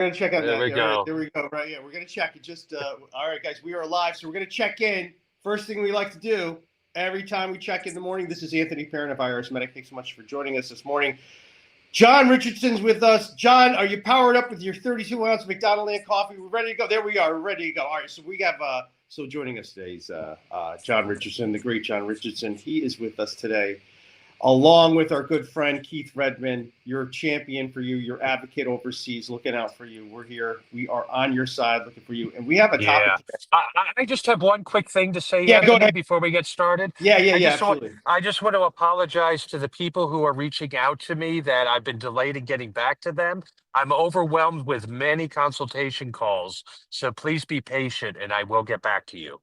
We're gonna check out There that. we go. There we go. Right. Yeah, we're gonna check it. Just all right, guys. We are live, so we're gonna check in. First thing we like to do every time we check in the morning. This is Anthony Parent of IRSMedic. Thanks so much for joining us this morning. John Richardson's with us. John, are you powered up with your 32-ounce McDonald Land coffee? We're ready to go. There we are. We're ready to go. All right. So we have so joining us today is John Richardson, the great John Richardson. He is with us today, along with our good friend Keith Redman. You're a champion for you. Your advocate overseas, looking out for you. We're here. We are on your side, looking for you. And we have a topic today. I just have one quick thing to say, Yeah, go Anthony, ahead. before we get started. Yeah, absolutely. I just want to apologize to the people who are reaching out to me that I've been delayed in getting back to them. I'm overwhelmed with many consultation calls, so please be patient, and I will get back to you.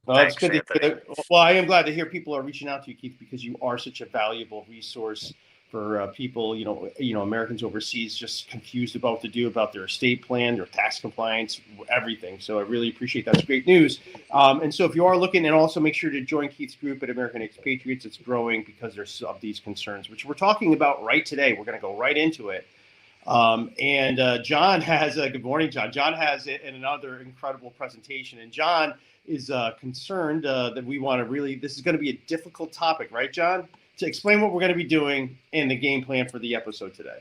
Well, it's good to hear. Well, I am glad to hear people are reaching out to you, Keith, because you are such a valuable resource for people, Americans overseas just confused about what to do about their estate plan, their tax compliance, everything. So I really appreciate that. It's great news. And so if you are looking, and also make sure to join Keith's group at American Expatriates. It's growing because there's of these concerns, which we're talking about right today. We're going to go right into it. And John has good morning, John. John has another incredible presentation, and John is concerned that we want to really. This is going to be a difficult topic, right, John? To explain what we're going to be doing and the game plan for the episode today.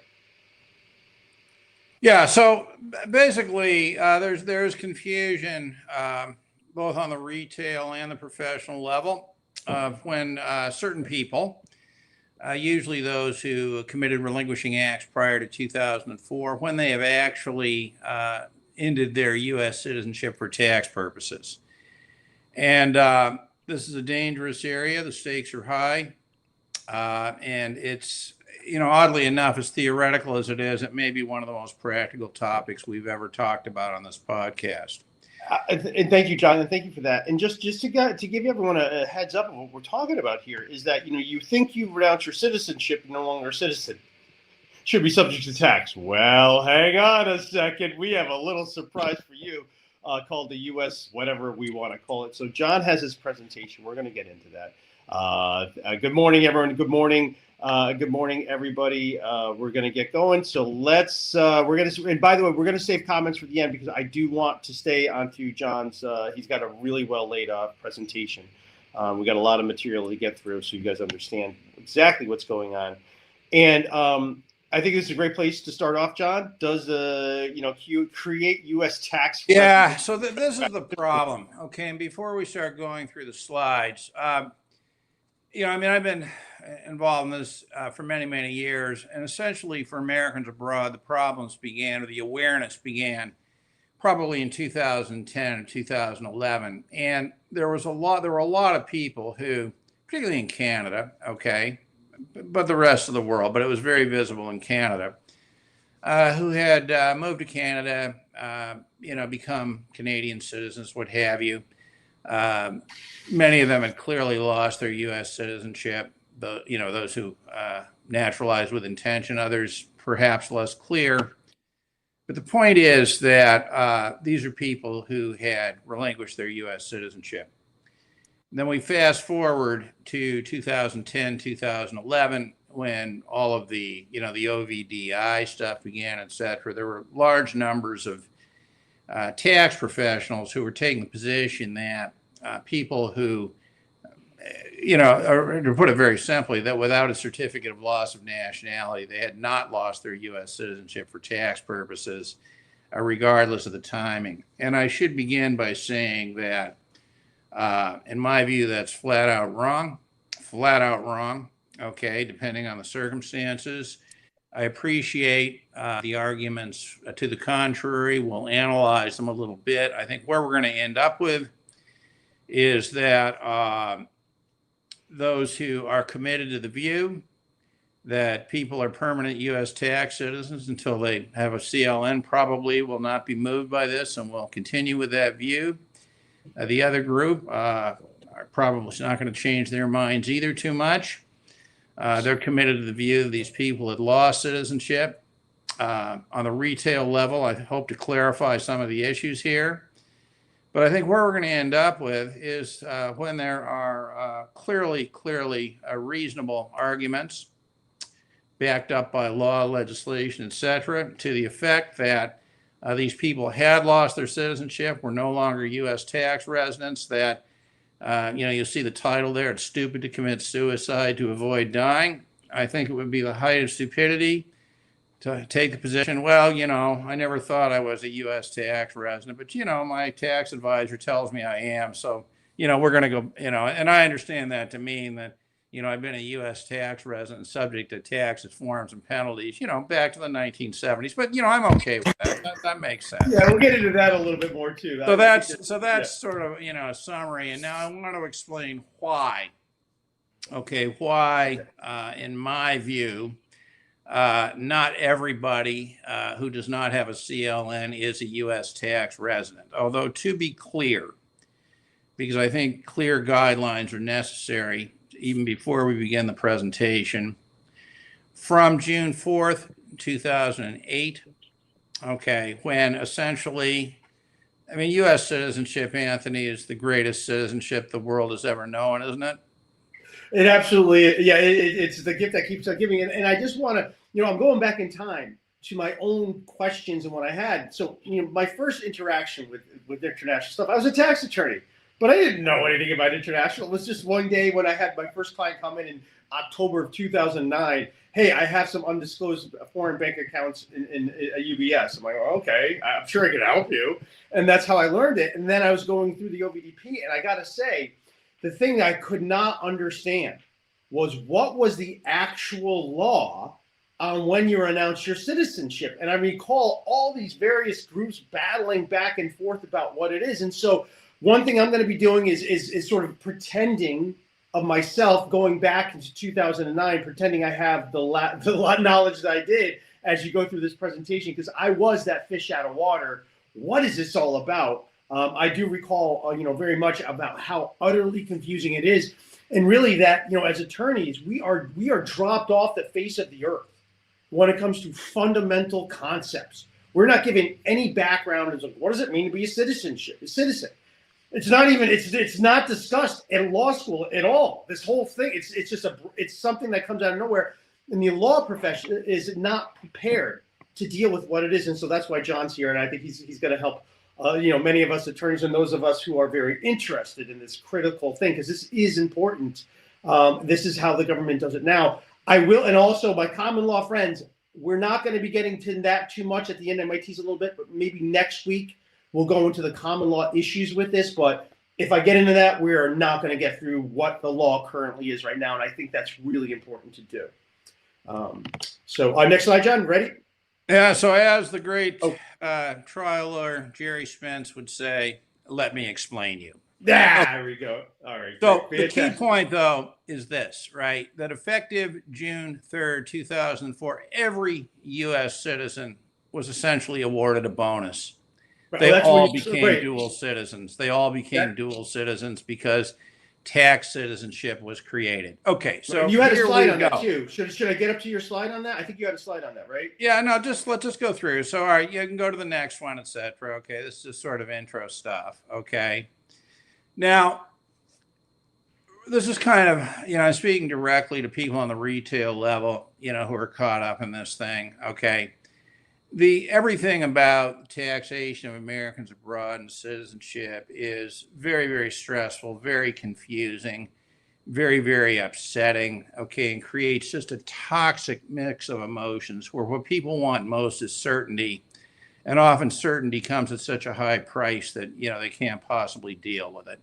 Yeah, so basically, there's confusion both on the retail and the professional level of when certain people, usually those who committed relinquishing acts prior to 2004, when they have actually ended their U.S. citizenship for tax purposes. And this is a dangerous area. The stakes are high. And it's, oddly enough, as theoretical as it is, it may be one of the most practical topics we've ever talked about on this podcast. And thank you, John, and thank you for that. And just to give everyone a heads up of what we're talking about here is that, you think you renounce your citizenship, you're no longer a citizen. Should be subject to tax. Well, hang on a second. We have a little surprise for you called the U.S. whatever we want to call it. So John has his presentation. We're going to get into that. Good morning, everyone. Good morning. Good morning, everybody. We're going to get going. So let's, and by the way, we're going to save comments for the end because I do want to stay onto John's, he's got a really well laid out presentation. We got a lot of material to get through so you guys understand exactly what's going on. And, I think this is a great place to start off, John. Does create U.S. tax? Yeah. So this is the problem. Okay. And before we start going through the slides, I've been involved in this for many, many years. And essentially for Americans abroad, the problems began, or the awareness began probably in 2010 and 2011. And there were a lot of people who, particularly in Canada, okay, but the rest of the world, but it was very visible in Canada, who had moved to Canada, become Canadian citizens, what have you. Many of them had clearly lost their U.S. citizenship, those who naturalized with intention, others perhaps less clear. But the point is that these are people who had relinquished their U.S. citizenship. Then we fast forward to 2010, 2011, when all of the OVDI stuff began, et cetera. There were large numbers of tax professionals who were taking the position that people who, or to put it very simply, that without a certificate of loss of nationality, they had not lost their U.S. citizenship for tax purposes, regardless of the timing. And I should begin by saying that, in my view, that's flat out wrong, okay, depending on the circumstances. I appreciate the arguments to the contrary. We'll analyze them a little bit. I think where we're going to end up with is that those who are committed to the view that people are permanent U.S. tax citizens until they have a CLN probably will not be moved by this and will continue with that view. The other group are probably not going to change their minds either too much. They're committed to the view that these people had lost citizenship. On the retail level, I hope to clarify some of the issues here. But I think where we're going to end up with is when there are clearly reasonable arguments backed up by law, legislation, et cetera, to the effect that These people had lost their citizenship, were no longer U.S. tax residents. That, you'll see the title there, it's stupid to commit suicide to avoid dying. I think it would be the height of stupidity to take the position, well, I never thought I was a U.S. tax resident, but, my tax advisor tells me I am. So, we're going to go, and I understand that to mean that, I've been a U.S. tax resident subject to taxes, forms, and penalties, back to the 1970s. But, I'm okay with that. That makes sense. Yeah, we'll get into that a little bit more, too. So that's sort of, a summary. And now I want to explain why. Okay, why, in my view, not everybody who does not have a CLN is a U.S. tax resident. Although, to be clear, because I think clear guidelines are necessary even before we begin the presentation, from June 4th, 2008, okay, when essentially, U.S. citizenship, Anthony, is the greatest citizenship the world has ever known, isn't it? It absolutely, yeah, it's the gift that keeps on giving. And I just want to, I'm going back in time to my own questions and what I had. So, my first interaction with international stuff, I was a tax attorney, but I didn't know anything about international. It was just one day when I had my first client come in October of 2009. Hey, I have some undisclosed foreign bank accounts in a UBS. I'm like, oh, okay, I'm sure I can help you. And that's how I learned it. And then I was going through the OVDP, and I got to say, the thing that I could not understand was what was the actual law on when you announce your citizenship. And I recall all these various groups battling back and forth about what it is. And so one thing I'm going to be doing is sort of pretending of myself going back into 2009, pretending I have the knowledge that I did as you go through this presentation, because I was that fish out of water. What is this all about? I do recall, very much about how utterly confusing it is, and really that, as attorneys, we are dropped off the face of the earth when it comes to fundamental concepts. We're not given any background as what does it mean to be a citizen? It's not even it's not discussed in law school at all. This whole thing, it's something that comes out of nowhere, and the law profession is not prepared to deal with what it is, and so that's why John's here, and I think he's going to help. Many of us attorneys and those of us who are very interested in this critical thing, because this is important. This is how the government does it now. I will, and also my common law friends, we're not going to be getting to that too much at the end. I might tease a little bit, but maybe next week we'll go into the common law issues with this. But if I get into that, we're not going to get through what the law currently is right now, and I think that's really important to do. Next slide, John. Ready? Yeah, so as the great trial lawyer Jerry Spence would say, let me explain you. There we go. All right. So the key point, though, is this, right? That effective June 3rd, 2004, every U.S. citizen was essentially awarded a bonus. Right. They all became dual citizens. They all became dual citizens because tax citizenship was created. Okay, so you had a slide on that too. Should I get up to your slide on that? I think you had a slide on that, right? Yeah, no, let's just go through. So, all right, you can go to the next one, etc. Okay, this is just sort of intro stuff. Okay, now this is kind of, I'm speaking directly to people on the retail level, who are caught up in this thing. Okay, everything about taxation of Americans abroad and citizenship is very, very stressful, very confusing, very, very upsetting, okay, and creates just a toxic mix of emotions where what people want most is certainty, and often certainty comes at such a high price that, they can't possibly deal with it.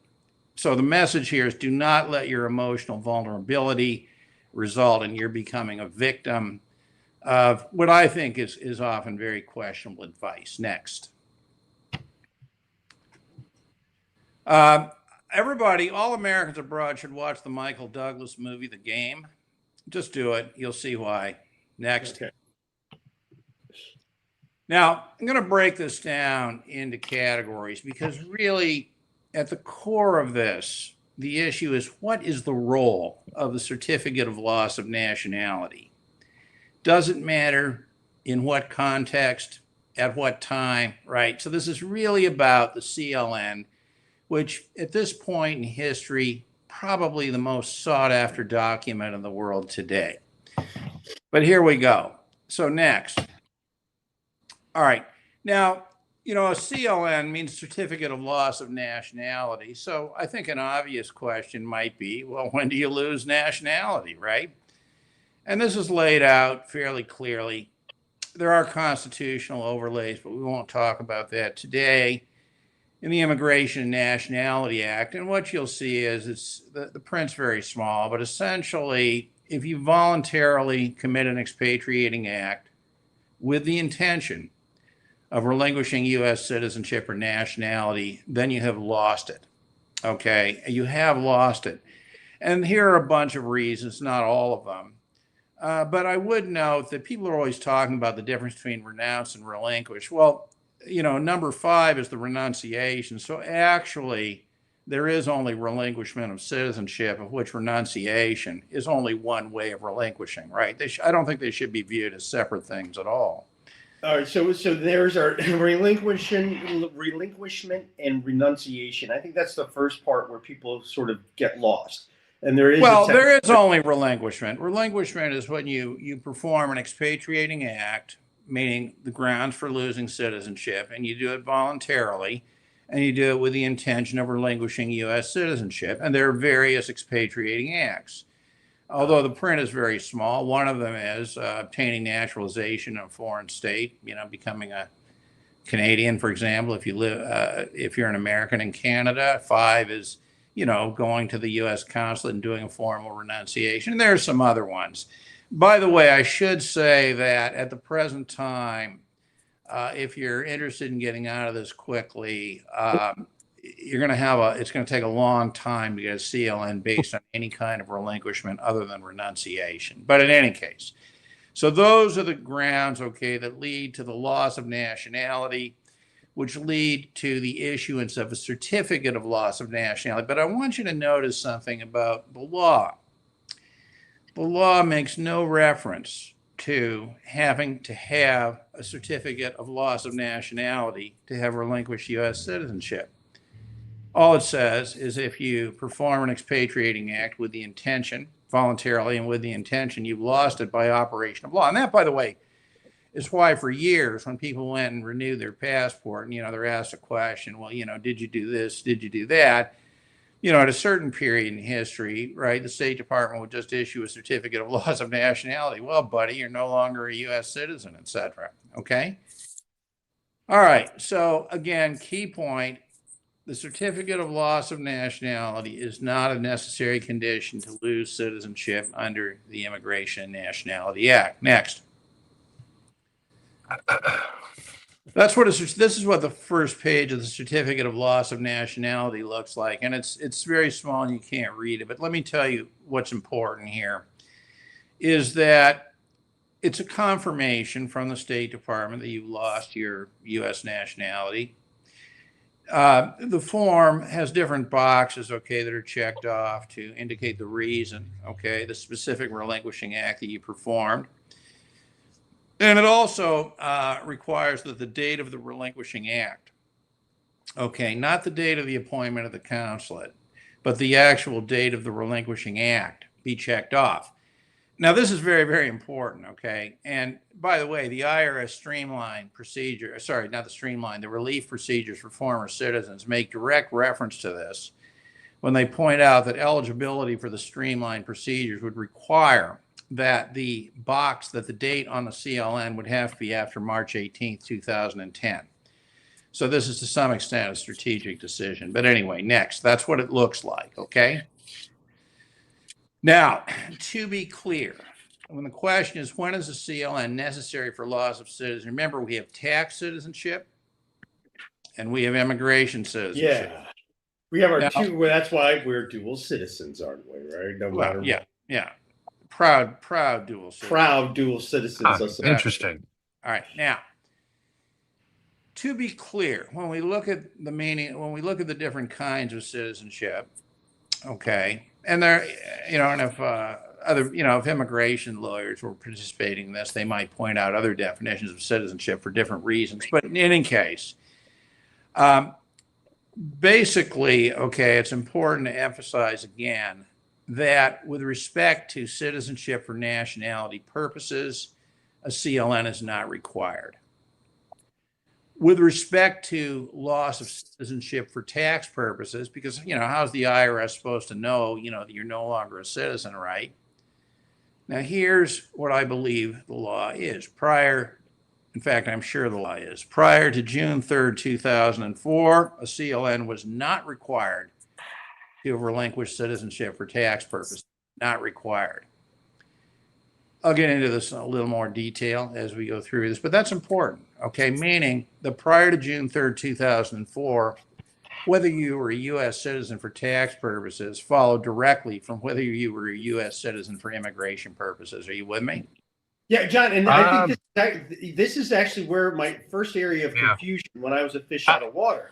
So the message here is do not let your emotional vulnerability result in your becoming a victim of what I think is often very questionable advice. Next. Everybody, all Americans abroad should watch the Michael Douglas movie, The Game. Just do it. You'll see why. Next. Okay. Now, I'm going to break this down into categories because really at the core of this, the issue is what is the role of the certificate of loss of nationality? Doesn't matter in what context, at what time, right? So this is really about the CLN, which at this point in history, probably the most sought after document in the world today. But here we go. So next. All right. Now, you know, a CLN means certificate of loss of nationality. So I think an obvious question might be, well, when do you lose nationality, right? And this is laid out fairly clearly. There are constitutional overlays, but we won't talk about that today, in the Immigration and Nationality Act. And what you'll see is the print's very small, but essentially, if you voluntarily commit an expatriating act with the intention of relinquishing U.S. citizenship or nationality, then you have lost it. Okay, you have lost it. And here are a bunch of reasons, not all of them. But I would note that people are always talking about the difference between renounce and relinquish. Well, you know, number 5 is the renunciation. So actually, there is only relinquishment of citizenship, of which renunciation is only one way of relinquishing, right? I don't think they should be viewed as separate things at all. All right, so there's our relinquishment and renunciation. I think that's the first part where people sort of get lost. And there is there is only relinquishment. Relinquishment is when you perform an expatriating act, meaning the grounds for losing citizenship, and you do it voluntarily, and you do it with the intention of relinquishing U.S. citizenship. And there are various expatriating acts. Although the print is very small, one of them is obtaining naturalization in a foreign state, you know, becoming a Canadian, for example, if you're an American in Canada. 5 is, you know, going to the U.S. consulate and doing a formal renunciation. And there are some other ones. By the way, I should say that at the present time, if you're interested in getting out of this quickly, you're going to it's going to take a long time to get a CLN based on any kind of relinquishment other than renunciation. But in any case, so those are the grounds, okay, that lead to the loss of nationality, which lead to the issuance of a certificate of loss of nationality. But I want you to notice something about the law. The law makes no reference to having to have a certificate of loss of nationality to have relinquished U.S. citizenship. All it says is if you perform an expatriating act with the intention, voluntarily and with the intention, you've lost it by operation of law. And that, by the way, is why for years when people went and renewed their passport and, you know, they're asked a question, well, you know, did you do this? Did you do that? You know, at a certain period in history, right, the State Department would just issue a certificate of loss of nationality. Well, buddy, you're no longer a U.S. citizen, etc. Okay? All right. So, again, key point, the certificate of loss of nationality is not a necessary condition to lose citizenship under the Immigration and Nationality Act. Next. This is what the first page of the certificate of loss of nationality looks like. And it's very small and you can't read it. But let me tell you what's important here is that it's a confirmation from the State Department that you lost your U.S. nationality. The form has different boxes, okay, that are checked off to indicate the reason, okay, the specific relinquishing act that you performed. And it also requires that the date of the relinquishing act, okay, not the date of the appointment of the consulate, but the actual date of the relinquishing act be checked off. Now, this is very, very important, okay? And by the way, the IRS streamlined procedure, sorry, not the streamline, the relief procedures for former citizens make direct reference to this when they point out that eligibility for the streamlined procedures would require that the box, that the date on the CLN would have to be after March 18th, 2010. So this is to some extent a strategic decision. But anyway, next, that's what it looks like, okay? Now, to be clear, when the question is when is a CLN necessary for loss of citizenship, remember we have tax citizenship and we have immigration citizenship. Yeah. We have our two, well, that's why we're dual citizens, aren't we, right? No matter what. Yeah. Proud dual citizens. Proud dual citizens. Interesting. All right. Now, to be clear, when we look at the meaning, when we look at the different kinds of citizenship, okay, and there, you know, and if if immigration lawyers were participating in this, they might point out other definitions of citizenship for different reasons. But in any case, basically, okay, it's important to emphasize again that with respect to citizenship for nationality purposes, a CLN is not required. with respect to loss of citizenship for tax purposes, because, how's the IRS supposed to know, that you're no longer a citizen, right? Now, here's what I believe the law is. In fact, I'm sure the law is. Prior to June 3rd, 2004, a CLN was not required to relinquish citizenship for tax purposes. Not required. I'll get into this in a little more detail as we go through this, but that's important, okay? Meaning that prior to June 3rd, 2004, whether you were a U.S. citizen for tax purposes followed directly from whether you were a U.S. citizen for immigration purposes. Are you with me? Yeah, John, and I think this is actually where my first area of confusion when I was a fish out of water.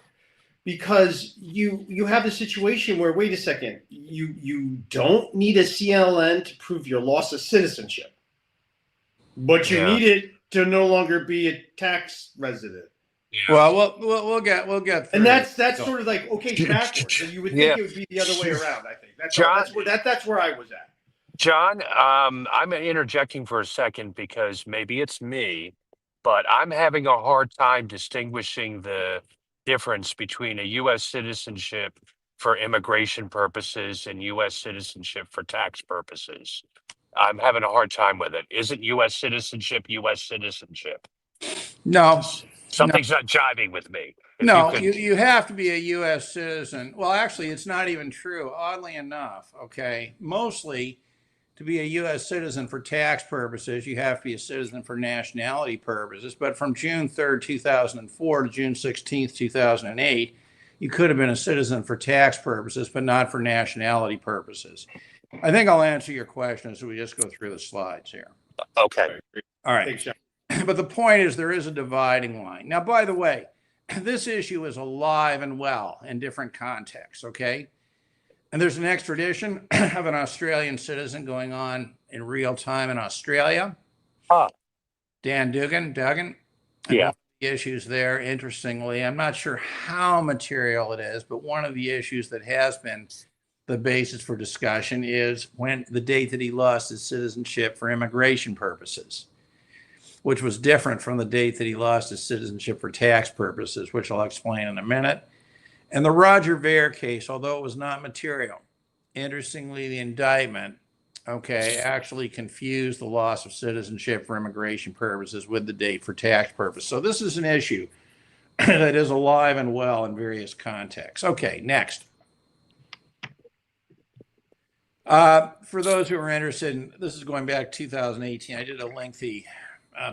Because you have the situation where, wait a second, you don't need a CLN to prove your loss of citizenship, but you need it to no longer be a tax resident. Yeah. Well, we'll get through. And that's sort of like, okay, backwards. So you would think it would be the other way around. I think that's where I was at. John, I'm interjecting for a second because maybe it's me, but I'm having a hard time distinguishing the difference between a U.S. citizenship for immigration purposes and U.S. citizenship for tax purposes. I'm having a hard time with it. Isn't U.S. citizenship U.S. citizenship? No. Something's not jiving with me. You have to be a U.S. citizen. Well, actually, it's not even true. Oddly enough, okay, mostly to be a U.S. citizen for tax purposes, you have to be a citizen for nationality purposes. But from June 3rd, 2004 to June 16th, 2008, you could have been a citizen for tax purposes, but not for nationality purposes. I think I'll answer your question as we just go through the slides here. Okay. All right. Thanks, John. But the point is there is a dividing line. Now, by the way, this issue is alive and well in different contexts, okay? And there's an extradition of an Australian citizen going on in real time in Australia. Dan Duggan. Yeah. The issues there, interestingly, I'm not sure how material it is, but one of the issues that has been the basis for discussion is when the date that he lost his citizenship for immigration purposes, which was different from the date that he lost his citizenship for tax purposes, which I'll explain in a minute. And the Roger Ver case, although it was not material, interestingly, the indictment, actually confused the loss of citizenship for immigration purposes with the date for tax purposes. So this is an issue that is alive and well in various contexts. Okay, next. For those who are interested, this is going back to 2018. I did a lengthy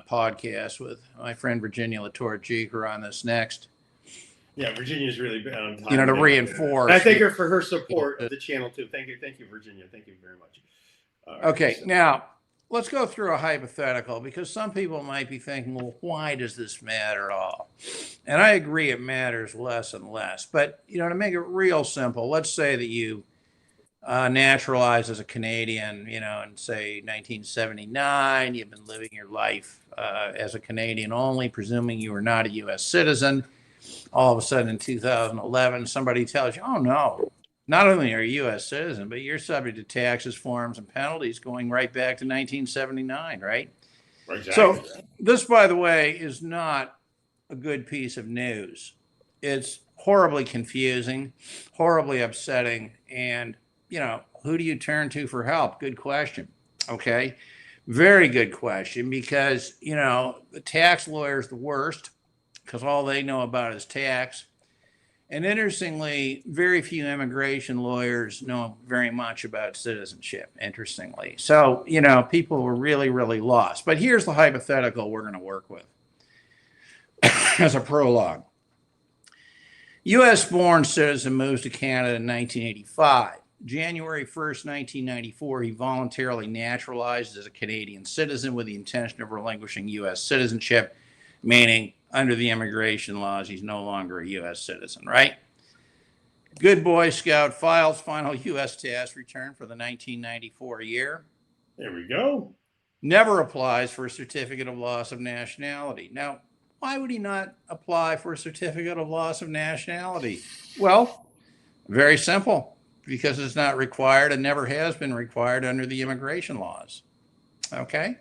podcast with my friend Virginia Latour-Jeker on this next. Yeah, Virginia's really been on top. To reinforce. And I thank her for her support of the channel too. Thank you, Virginia. Thank you very much. Okay, now let's go through a hypothetical because some people might be thinking, well, why does this matter at all? And I agree it matters less and less. But, to make it real simple, let's say that you naturalized as a Canadian, in, say, 1979. You've been living your life as a Canadian only, presuming you were not a U.S. citizen. All of a sudden in 2011, somebody tells you, oh, no, not only are you a U.S. citizen, but you're subject to taxes, forms, and penalties going right back to 1979, right? Exactly. So this, by the way, is not a good piece of news. It's horribly confusing, horribly upsetting, and, who do you turn to for help? Good question, okay? Very good question because, the tax lawyer is the worst because all they know about is tax. And interestingly, very few immigration lawyers know very much about citizenship, interestingly. So, people were really, really lost. But here's the hypothetical we're going to work with as a prologue. U.S.-born citizen moves to Canada in 1985. January 1st, 1994, he voluntarily naturalized as a Canadian citizen with the intention of relinquishing U.S. citizenship, meaning under the immigration laws, he's no longer a U.S. citizen, right? Good Boy Scout files final U.S. tax return for the 1994 year. There we go. Never applies for a certificate of loss of nationality. Now, why would he not apply for a certificate of loss of nationality? Well, very simple, because it's not required and never has been required under the immigration laws. Okay?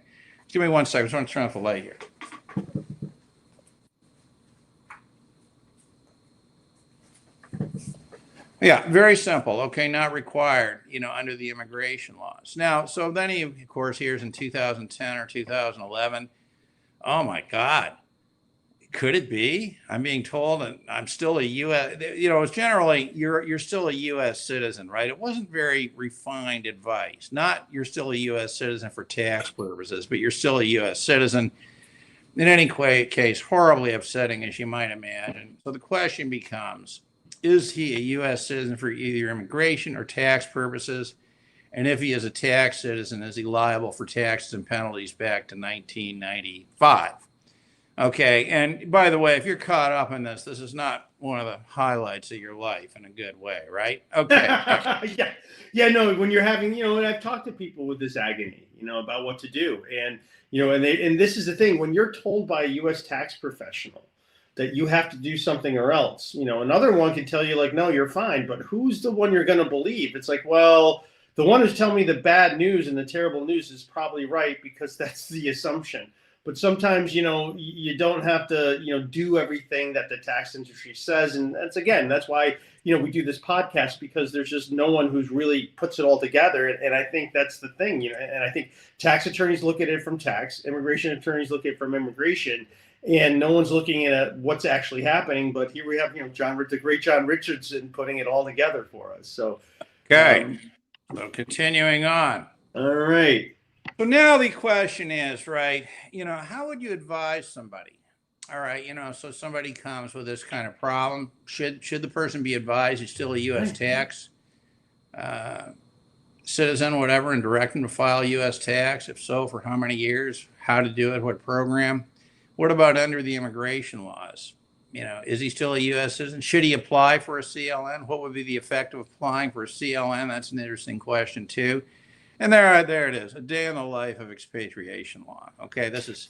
Give me 1 second. I just want to turn off the light here. Yeah, very simple. Okay, not required, under the immigration laws. Now, so then he, of course, hears in 2010 or 2011, oh my God, could it be? I'm being told that I'm still a U.S. It's generally you're still a U.S. citizen, right? It wasn't very refined advice. Not you're still a U.S. citizen for tax purposes, but you're still a U.S. citizen. In any case, horribly upsetting, as you might imagine. So the question becomes, is he a U.S. citizen for either immigration or tax purposes? And if he is a tax citizen, is he liable for taxes and penalties back to 1995? Okay, and by the way, if you're caught up in this, this is not one of the highlights of your life in a good way, right? Okay. No, when you're having, and I've talked to people with this agony, about what to do. And, and this is the thing, when you're told by a U.S. tax professional that you have to do something or else, another one can tell you like, no, you're fine, but who's the one you're going to believe? It's like, well, the one who's telling me the bad news and the terrible news is probably right because that's the assumption. But sometimes, you don't have to, do everything that the tax industry says. And that's why, we do this podcast, because there's just no one who's really puts it all together. And I think that's the thing, and I think tax attorneys look at it from tax, immigration attorneys look at it from immigration, and no one's looking at what's actually happening. But here we have, the great John Richardson putting it all together for us. So, okay. So continuing on. All right. So now the question is, right, how would you advise somebody? All right, so somebody comes with this kind of problem. Should the person be advised he's still a U.S. tax citizen, whatever, and direct him to file U.S. tax? If so, for how many years? How to do it? What program? What about under the immigration laws? Is he still a U.S. citizen? Should he apply for a CLN? What would be the effect of applying for a CLN? That's an interesting question, too. And there it is, a day in the life of expatriation law. Okay, this is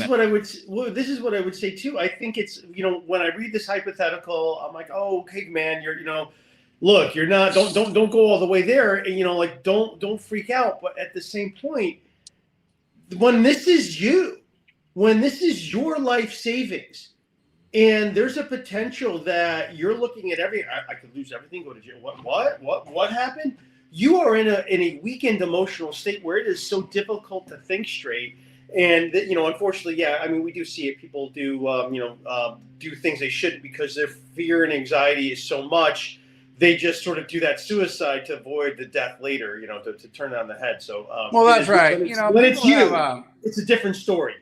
what I would say too. I think it's, when I read this hypothetical, I'm like, oh, okay, man, look, you're not, don't go all the way there, and don't freak out. But at the same point, when this is your life savings, and there's a potential that you're looking at I could lose everything, go to jail. What happened? You are in a weakened emotional state where it is so difficult to think straight. And, unfortunately, we do see it. People do, do things they shouldn't because their fear and anxiety is so much. They just sort of do that suicide to avoid the death later, to turn it on the head. So, well, that's right. When it's you, it's a different story.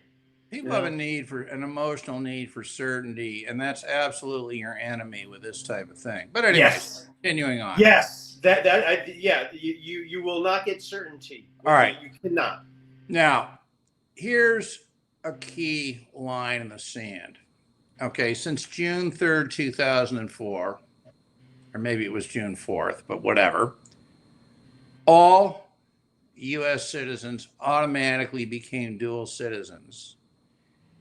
People have an emotional need for certainty, and that's absolutely your enemy with this type of thing. But anyway, yes. Continuing on. Yes. You will not get certainty. All right. You cannot. Now, here's a key line in the sand. Okay, since June 3rd, 2004, or maybe it was June 4th, but whatever, all U.S. citizens automatically became dual citizens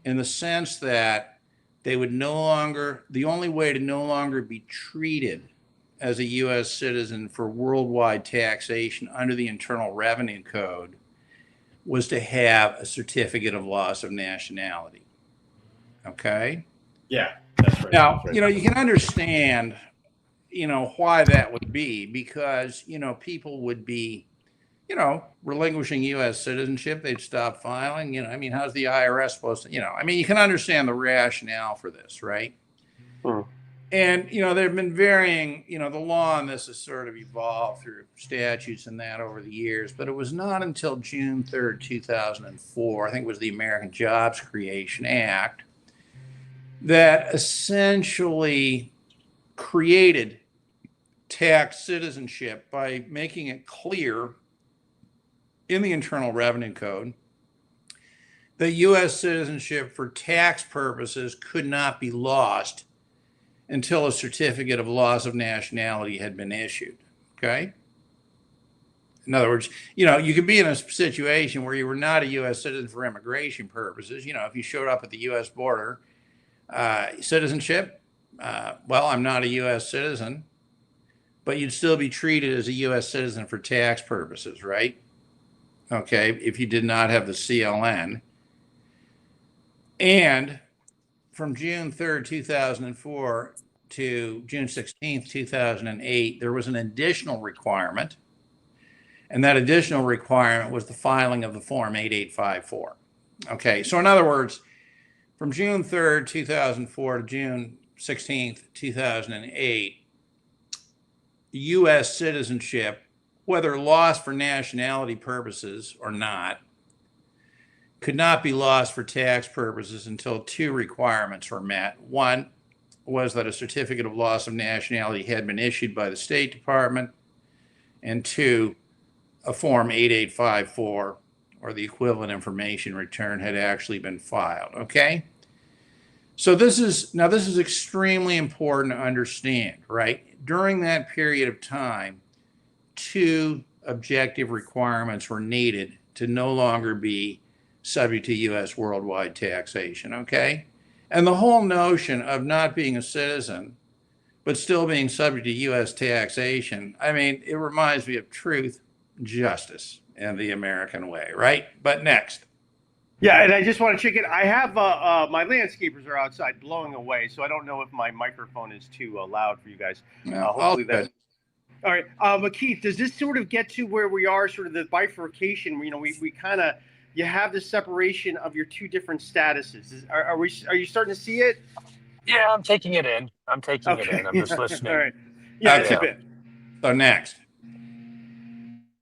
in the sense that they would the only way to no longer be treated as a U.S. citizen for worldwide taxation under the Internal Revenue Code was to have a certificate of loss of nationality. Okay? Yeah, that's right. Now, that's right. You can understand, why that would be, because, people would be, relinquishing U.S. citizenship. They'd stop filing. How's the IRS supposed to, you can understand the rationale for this, right? And, there have been varying, the law on this has sort of evolved through statutes and that over the years, but it was not until June 3rd, 2004, I think it was the American Jobs Creation Act, that essentially created tax citizenship by making it clear in the Internal Revenue Code that U.S. citizenship for tax purposes could not be lost until a certificate of loss of nationality had been issued. Okay? In other words, you could be in a situation where you were not a U.S. citizen for immigration purposes. If you showed up at the U.S. border, citizenship, I'm not a U.S. citizen, but you'd still be treated as a U.S. citizen for tax purposes, right? Okay, if you did not have the CLN. And from June 3rd, 2004 to June 16th, 2008, there was an additional requirement. And that additional requirement was the filing of the Form 8854. Okay, so in other words, from June 3rd, 2004 to June 16th, 2008, U.S. citizenship, whether lost for nationality purposes or not, could not be lost for tax purposes until two requirements were met. One was that a certificate of loss of nationality had been issued by the State Department, and two, a Form 8854 or the equivalent information return had actually been filed. Okay? So this is extremely important to understand, right? During that period of time, two objective requirements were needed to no longer be subject to U.S. worldwide taxation, okay? And the whole notion of not being a citizen, but still being subject to U.S. taxation, I mean, it reminds me of truth, justice, and the American way, right? But next. Yeah, and I just want to check it. I have my landscapers are outside blowing away, so I don't know if my microphone is too loud for you guys. Hopefully that. All right, but Keith, does this sort of get to where we are, sort of the bifurcation? You know, we kind of, you have the separation of your two different statuses. Are you starting to see it? Yeah, I'm taking it in. I'm taking it in. I'm just listening. All right. Yeah, Okay. it's a bit. So next.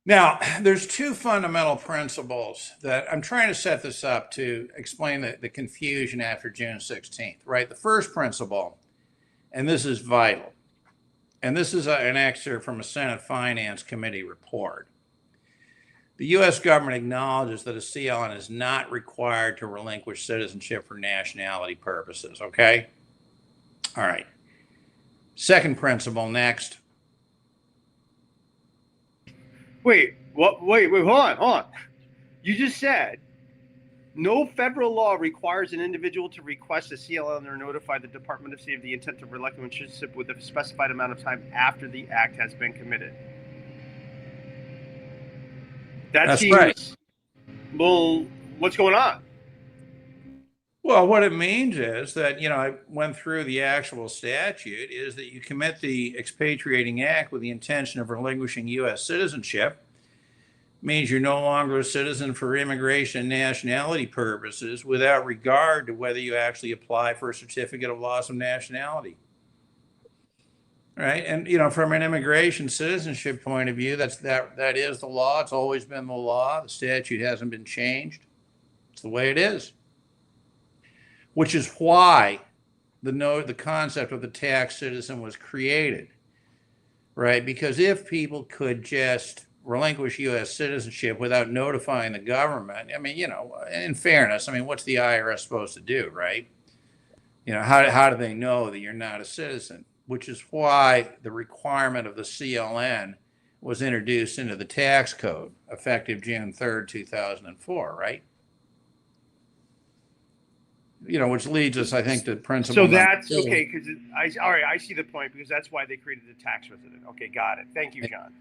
Now, there's two fundamental principles that I'm trying to set this up to explain the confusion after June 16th, right? The first principle, and this is vital, and this is an excerpt from a Senate Finance Committee report. The U.S. government acknowledges that a CLN is not required to relinquish citizenship for nationality purposes, okay? All right. Second principle, next. Wait, what? Wait, hold on. You just said no federal law requires an individual to request a CLN or notify the Department of State of the intent to relinquish citizenship with a specified amount of time after the act has been committed. That's right. Well, what's going on? Well, what it means is that, I went through the actual statute, is that you commit the expatriating act with the intention of relinquishing U.S. citizenship. Means you're no longer a citizen for immigration and nationality purposes without regard to whether you actually apply for a certificate of loss of nationality. Right? And, from an immigration citizenship point of view, that is the law. It's always been the law. The statute hasn't been changed. It's the way it is. Which is why the concept of the tax citizen was created, right? Because if people could just relinquish U.S. citizenship without notifying the government, I mean, in fairness, I mean, what's the IRS supposed to do, right? How do they know that you're not a citizen? Which is why the requirement of the CLN was introduced into the tax code effective June 3rd, 2004, right? Which leads us, I think, to principle. So that's okay, because all right, I see the point, because that's why they created the tax resident. Okay, got it. Thank you, John.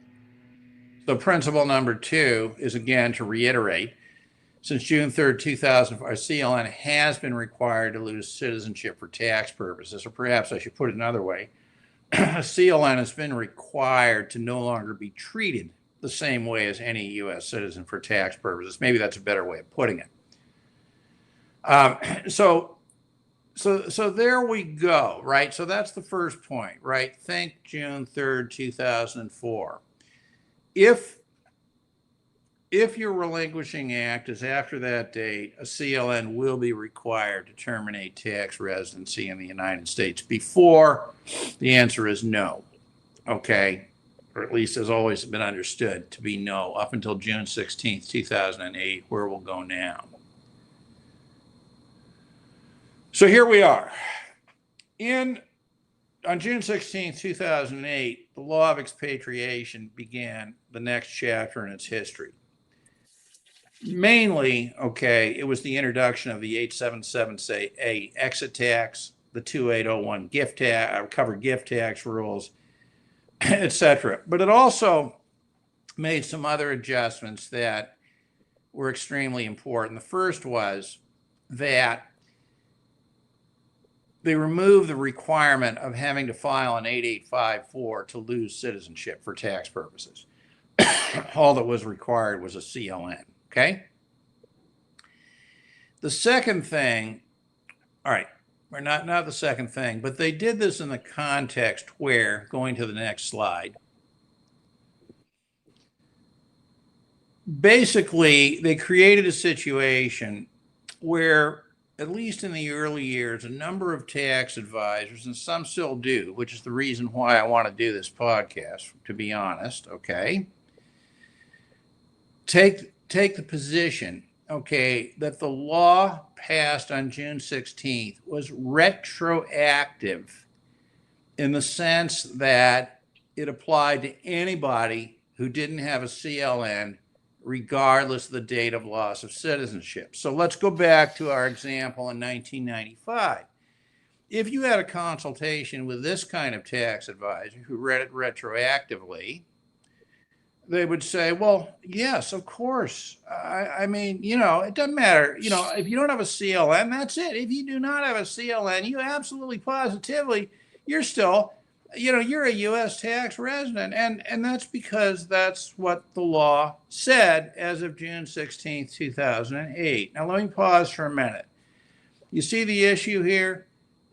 So principle number 2 is, again, to reiterate, since June 3rd, 2004, a CLN has been required to lose citizenship for tax purposes, or perhaps I should put it another way, a CLN has been required to no longer be treated the same way as any U.S. citizen for tax purposes. Maybe that's a better way of putting it. So there we go, right? So that's the first point, right? Think June 3rd, 2004. If your relinquishing act is after that date, a CLN will be required to terminate tax residency in the United States. Before, the answer is no, okay? Or at least has always been understood to be no, up until June 16th, 2008, where we'll go now. So here we are. On June 16, 2008, the law of expatriation began the next chapter in its history. Mainly, it was the introduction of the 877A exit tax, the 2801 gift tax, covered gift tax rules, etc. But it also made some other adjustments that were extremely important. The first was that they removed the requirement of having to file an 8854 to lose citizenship for tax purposes. All that was required was a CLN, okay? The second thing, all right, or not the second thing, but they did this in the context where, going to the next slide, basically they created a situation where, at least in the early years, a number of tax advisors, and some still do, which is the reason why I want to do this podcast, to be honest, okay, take the position, okay, that the law passed on June 16th was retroactive in the sense that it applied to anybody who didn't have a CLN, regardless of the date of loss of citizenship. So let's go back to our example in 1995. If you had a consultation with this kind of tax advisor who read it retroactively, they would say, well, yes, of course. I mean, it doesn't matter. If you don't have a CLN, that's it. If you do not have a CLN, you absolutely positively, you're still, you're a U.S. tax resident. And that's because that's what the law said as of June 16, 2008. Now, let me pause for a minute. You see the issue here?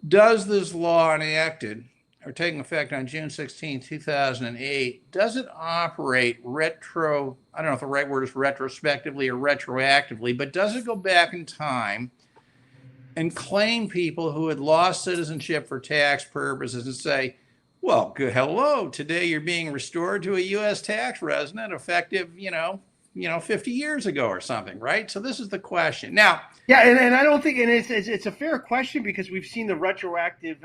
Does this law enacted or taking effect on June 16, 2008, does it operate I don't know if the right word is retrospectively or retroactively, but does it go back in time and claim people who had lost citizenship for tax purposes and say, well, good, hello, today you're being restored to a U.S. tax resident effective, 50 years ago or something, right? So this is the question. Now, yeah, and I don't think, and it's a fair question because we've seen the retroactive,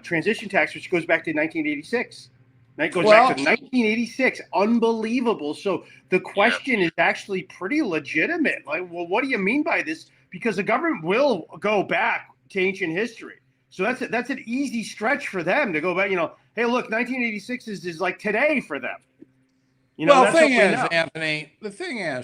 transition tax, which goes back to 1986. That goes back to 1986. Unbelievable. So the question is actually pretty legitimate. Like, well, what do you mean by this? Because the government will go back to ancient history. So that's an easy stretch for them to go back. Hey, look, 1986 is like today for them. The thing is, Anthony,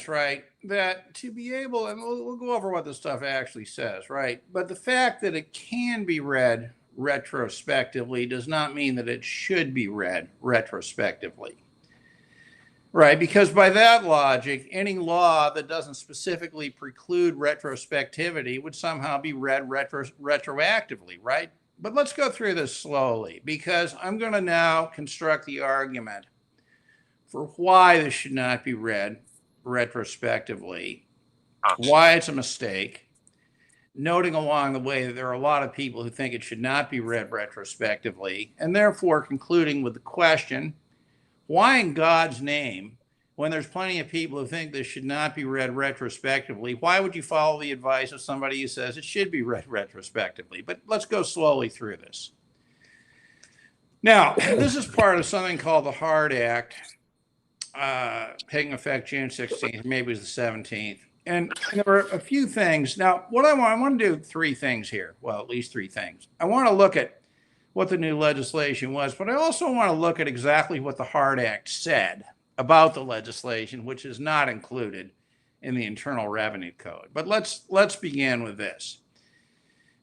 right, that to be able, and we'll go over what this stuff actually says, right? But the fact that it can be read retrospectively does not mean that it should be read retrospectively, right? Because by that logic, any law that doesn't specifically preclude retrospectivity would somehow be read retroactively, right? But let's go through this slowly, because I'm going to now construct the argument for why this should not be read retrospectively, why it's a mistake, noting along the way that there are a lot of people who think it should not be read retrospectively, and therefore concluding with the question, why in God's name, when there's plenty of people who think this should not be read retrospectively, why would you follow the advice of somebody who says it should be read retrospectively? But let's go slowly through this. Now, this is part of something called the HARD Act, taking effect June 16th, maybe it was the 17th. And there were a few things. Now, what I want to do three things here. Well, at least three things. I want to look at what the new legislation was, but I also want to look at exactly what the HARD Act said about the legislation, which is not included in the Internal Revenue Code. But let's begin with this.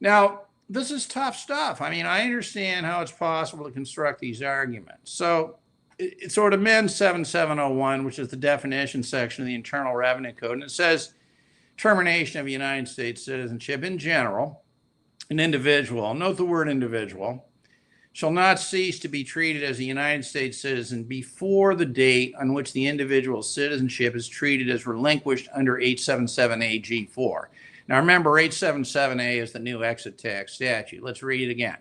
Now, this is tough stuff. I mean, I understand how it's possible to construct these arguments. So it sort of amends 7701, which is the definition section of the Internal Revenue Code, and it says termination of United States citizenship in general, an individual, note the word individual, shall not cease to be treated as a United States citizen before the date on which the individual's citizenship is treated as relinquished under 877A G4. Now remember, 877A is the new exit tax statute. Let's read it again.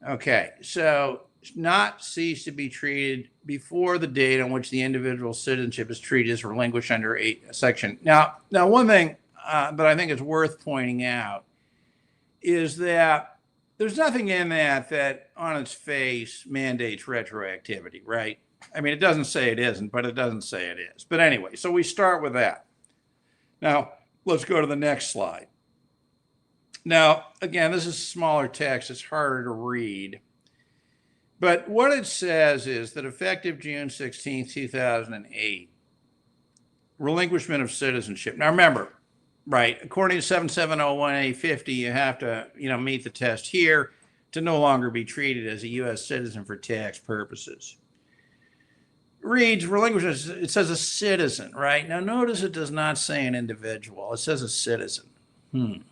Okay, so not cease to be treated before the date on which the individual citizenship is treated as relinquished under section. Now one thing that I think is worth pointing out is that there's nothing in that on its face mandates retroactivity, right? I mean, it doesn't say it isn't, but it doesn't say it is. But anyway, so we start with that. Now, let's go to the next slide. Now, again, this is smaller text. It's harder to read. But what it says is that effective June 16, 2008, relinquishment of citizenship. Now remember, right? According to 7701A50, you have to, meet the test here to no longer be treated as a U.S. citizen for tax purposes. Reads, relinquishes, it says a citizen, right? Now, notice it does not say an individual. It says a citizen. I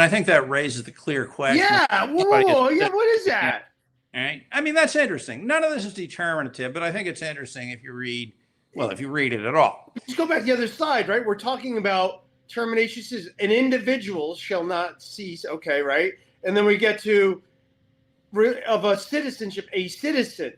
think that raises the clear question. Yeah, whoa, yeah, what is that? All right. I mean, that's interesting. None of this is determinative, but I think it's interesting if you read it at all. Let's go back to the other side, right? We're talking about termination says an individual shall not cease, okay, right? And then we get to of a citizenship, a citizen.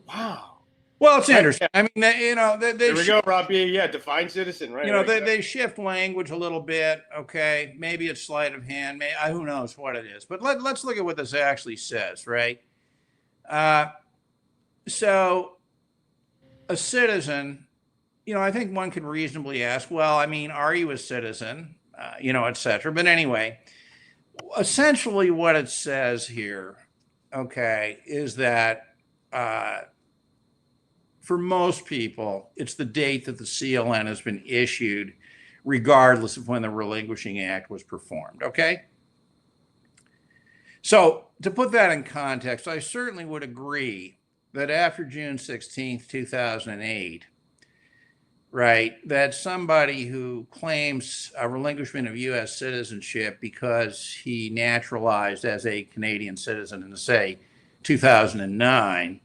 Wow. Well, it's interesting. I mean, they there we go, Robbie. Yeah, define citizen, right? They shift language a little bit. Okay, maybe it's sleight of hand. Who knows what it is? But let's look at what this actually says, right? So, a citizen, I think one could reasonably ask, well, I mean, are you a citizen? Et cetera. But anyway, essentially, what it says here, okay, is that. For most people, it's the date that the CLN has been issued, regardless of when the Relinquishing Act was performed, okay? So to put that in context, I certainly would agree that after June 16th, 2008, right, that somebody who claims a relinquishment of U.S. citizenship because he naturalized as a Canadian citizen in, say, 2009,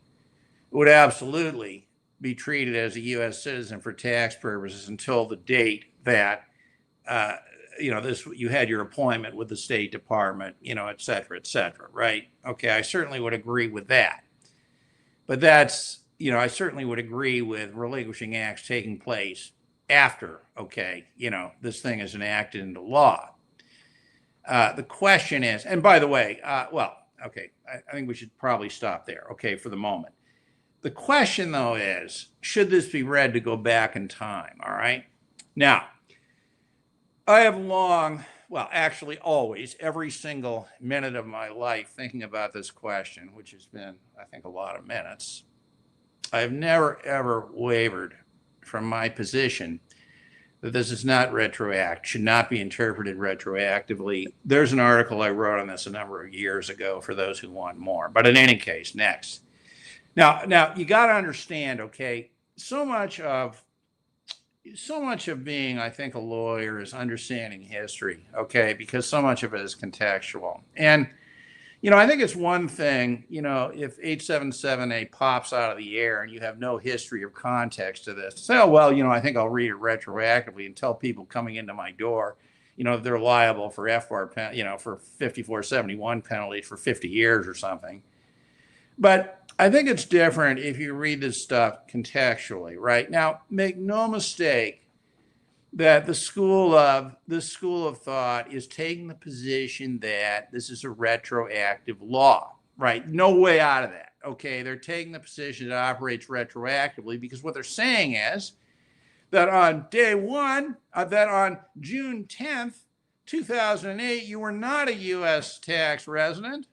would absolutely be treated as a U.S. citizen for tax purposes until the date that, you had your appointment with the State Department, et cetera, right? Okay, I certainly would agree with that. But that's, I certainly would agree with relinquishing acts taking place after, this thing is enacted into law. The question is, and by the way, I think we should probably stop there, for the moment. The question, though, is, should this be read to go back in time, all right? Now, I have always, every single minute of my life thinking about this question, which has been, I think, a lot of minutes. I've never, ever wavered from my position that this is not retroactive, should not be interpreted retroactively. There's an article I wrote on this a number of years ago for those who want more. But in any case, next. Now you got to understand, so much of being, I think, a lawyer is understanding history, because so much of it is contextual. And, I think it's one thing, if 877A pops out of the air and you have no history or context to this, say, oh, well, I think I'll read it retroactively and tell people coming into my door, they're liable for FBAR, for 5471 penalties for 50 years or something. But I think it's different if you read this stuff contextually, right? Now, make no mistake that this school of thought is taking the position that this is a retroactive law, right? No way out of that, They're taking the position that operates retroactively because what they're saying is that on day one, that on June 10th, 2008, you were not a U.S. tax resident,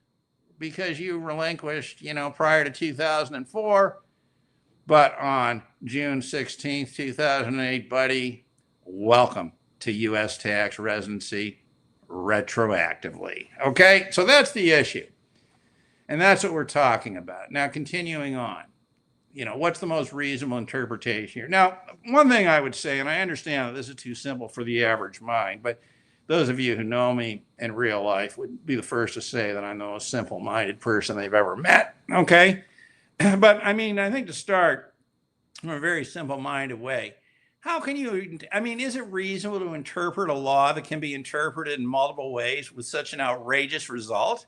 because you relinquished, prior to 2004, but on June 16th, 2008, buddy, welcome to U.S. tax residency retroactively. So that's the issue. And that's what we're talking about. Now, continuing on, what's the most reasonable interpretation here? Now, one thing I would say, and I understand that this is too simple for the average mind, but those of you who know me in real life would be the first to say that I'm the most simple-minded person they've ever met, But, I think to start in a very simple-minded way, how can you, is it reasonable to interpret a law that can be interpreted in multiple ways with such an outrageous result?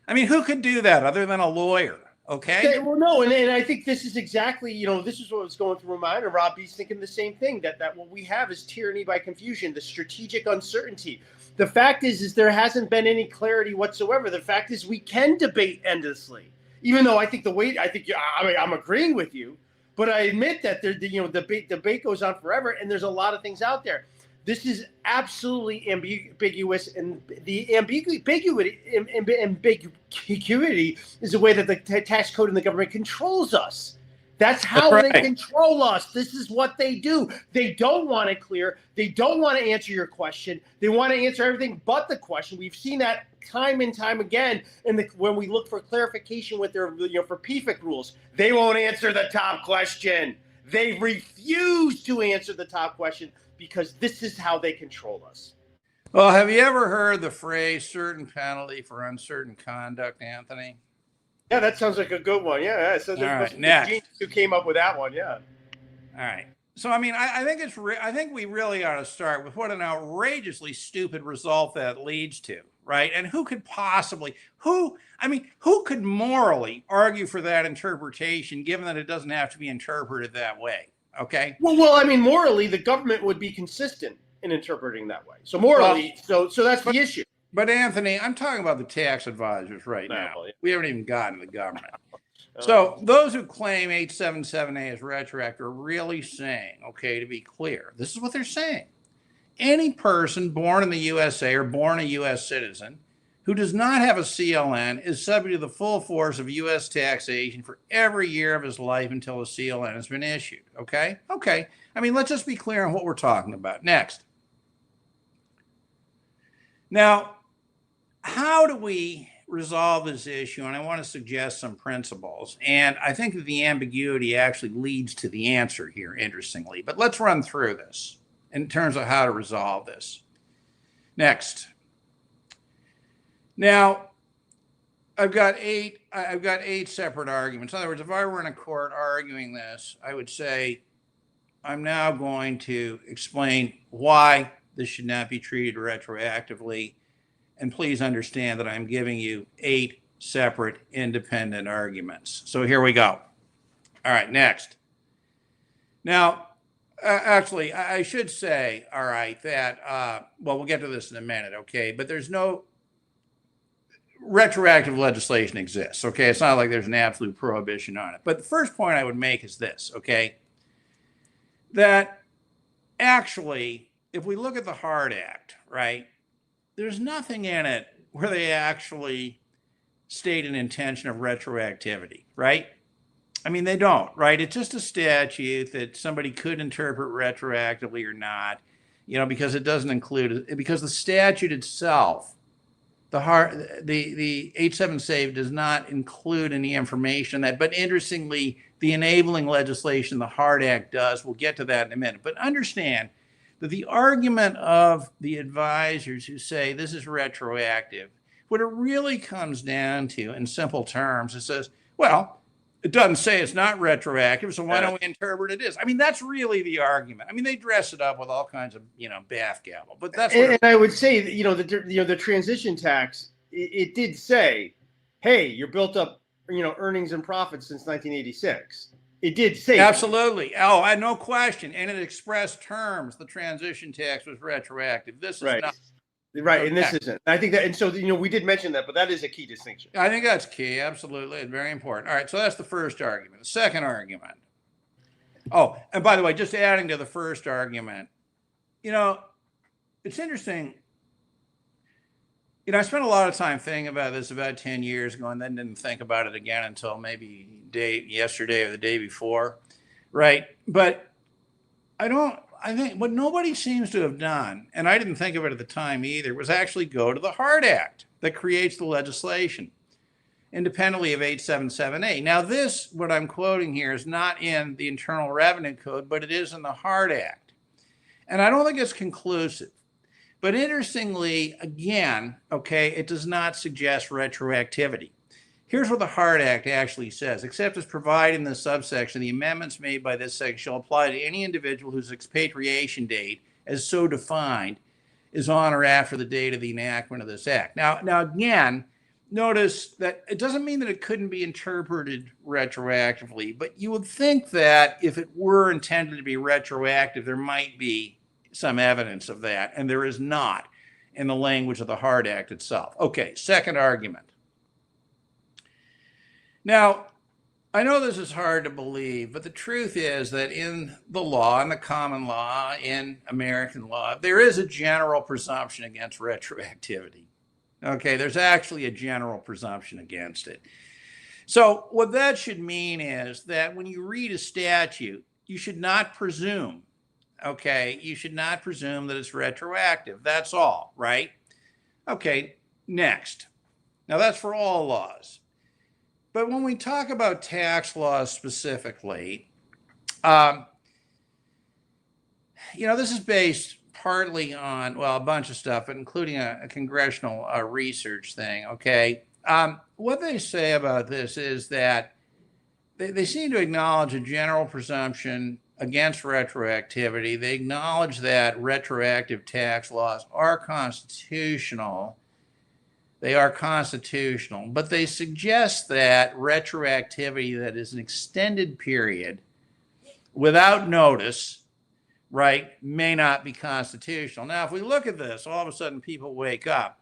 Who could do that other than a lawyer, Well, no, and I think this is exactly, this is what was going through my mind, and Robbie's thinking the same thing, that what we have is tyranny by confusion, the strategic uncertainty. The fact is there hasn't been any clarity whatsoever. The fact is we can debate endlessly, even though I think I'm agreeing with you, but I admit that debate goes on forever, and there's a lot of things out there. This is absolutely ambiguous, and the ambiguity is the way that the tax code and the government controls us. That's how That's right. they control us. This is what they do. They don't want it clear. They don't want to answer your question. They want to answer everything but the question. We've seen that time and time again. When we look for clarification with their, for PFIC rules, they won't answer the top question. They refuse to answer the top question because this is how they control us. Well, have you ever heard the phrase "certain penalty for uncertain conduct," Anthony? Yeah, that sounds like a good one. Yeah. So there's a genius who came up with that one. Yeah. All right. So, I mean, I think I think we really ought to start with what an outrageously stupid result that leads to, right? And who could morally argue for that interpretation, given that it doesn't have to be interpreted that way? Okay. Well, I mean, morally, the government would be consistent in interpreting that way. So morally, so that's the issue. But Anthony, I'm talking about the tax advisors right now. Well, yeah. We haven't even gotten to the government. So those who claim 877A is retroactive are really saying, okay, to be clear, this is what they're saying. Any person born in the USA or born a U.S. citizen who does not have a CLN is subject to the full force of U.S. taxation for every year of his life until a CLN has been issued. Okay? Okay. I mean, let's just be clear on what we're talking about. Next. Now, how do we resolve this issue? And I want to suggest some principles. And I think that the ambiguity actually leads to the answer here, interestingly. But let's run through this in terms of how to resolve this. Next. Now, I've got eight separate arguments. In other words, if I were in a court arguing this, I would say, I'm now going to explain why this should not be treated retroactively. And please understand that I'm giving you 8 separate independent arguments. So here we go. All right, next. Now, actually, I should say, all right, that, we'll get to this in a minute, okay? But there's no retroactive legislation exists, okay? It's not like there's an absolute prohibition on it. But the first point I would make is this, okay? That actually, if we look at the HARD Act, right, there's nothing in it where they actually state an intention of retroactivity, right? I mean, they don't, right? It's just a statute that somebody could interpret retroactively or not, because it doesn't include, because the statute itself, the 87 does not include any information that, but interestingly, the enabling legislation, the HARD Act does. We'll get to that in a minute. But understand that the argument of the advisors who say this is retroactive, what it really comes down to in simple terms, it says, well, it doesn't say it's not retroactive, so why don't we interpret it is? I mean, that's really the argument. I mean, they dress it up with all kinds of, bathgabble, but that's what I would say that, the transition tax, it did say, hey, you're built up, earnings and profits since 1986. It did say absolutely. Oh, I had no question. And in express terms, the transition tax was retroactive. This is right. not right, and this isn't. I think that, and so we did mention that, but that is a key distinction. I think that's key. Absolutely, it's very important. All right, so that's the first argument. The second argument. Oh, and by the way, just adding to the first argument, it's interesting. I spent a lot of time thinking about this about 10 years ago and then didn't think about it again until maybe yesterday or the day before, right? But I think what nobody seems to have done, and I didn't think of it at the time either, was actually go to the HARD Act that creates the legislation independently of 877A. Now this, what I'm quoting here, is not in the Internal Revenue Code, but it is in the HARD Act. And I don't think it's conclusive. But interestingly, again, okay, it does not suggest retroactivity. Here's what the HARD Act actually says. Except as provided in the subsection, the amendments made by this section shall apply to any individual whose expatriation date, as so defined, is on or after the date of the enactment of this act. Now again, notice that it doesn't mean that it couldn't be interpreted retroactively, but you would think that if it were intended to be retroactive, there might be some evidence of that, and there is not in the language of the HARD Act itself. Okay, second argument. Now, I know this is hard to believe, but the truth is that in the law, in the common law, in American law, there is a general presumption against retroactivity. Okay, there's actually a general presumption against it. So what that should mean is that when you read a statute, you should not presume, okay, you should not presume that it's retroactive. That's all, right? Okay, next. Now that's for all laws. But when we talk about tax laws specifically, this is based partly on, well, a bunch of stuff, including a congressional research thing, okay? What they say about this is that they seem to acknowledge a general presumption against retroactivity. They acknowledge that retroactive tax laws are constitutional. They are constitutional, but they suggest that retroactivity that is an extended period without notice, right, may not be constitutional. Now, if we look at this, all of a sudden people wake up.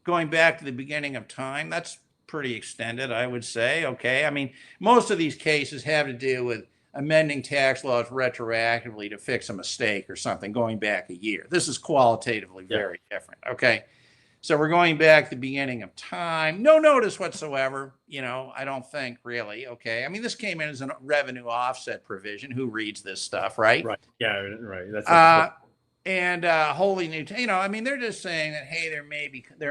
Going back to the beginning of time, that's pretty extended, I would say, okay? I mean, most of these cases have to do with amending tax laws retroactively to fix a mistake or something going back a year. This is qualitatively very different, okay? So we're going back to the beginning of time. No notice whatsoever, I don't think really, okay? I mean, this came in as a revenue offset provision. Who reads this stuff, right? Right. Yeah, right. That's and wholly new, I mean, they're just saying that, hey, there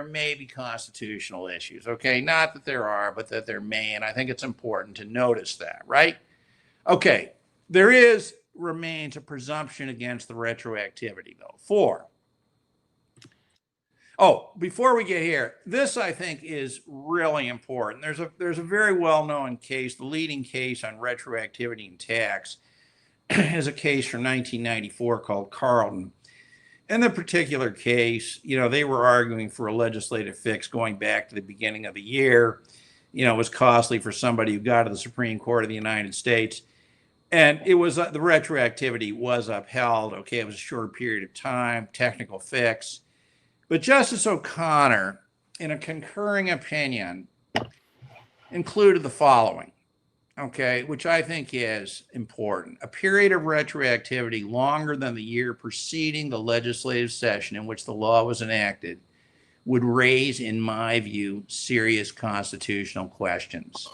may be constitutional issues, okay? Not that there are, but that there may, and I think it's important to notice that, right? Okay, remains a presumption against the retroactivity, though. 4. Oh, before we get here, this I think is really important. There's a very well-known case, the leading case on retroactivity in tax is a case from 1994 called Carlton. In the particular case, they were arguing for a legislative fix going back to the beginning of the year. It was costly for somebody who got to the Supreme Court of the United States. And it was, the retroactivity was upheld. Okay, it was a short period of time, technical fix. But Justice O'Connor, in a concurring opinion, included the following, okay, which I think is important. A period of retroactivity longer than the year preceding the legislative session in which the law was enacted would raise, in my view, serious constitutional questions.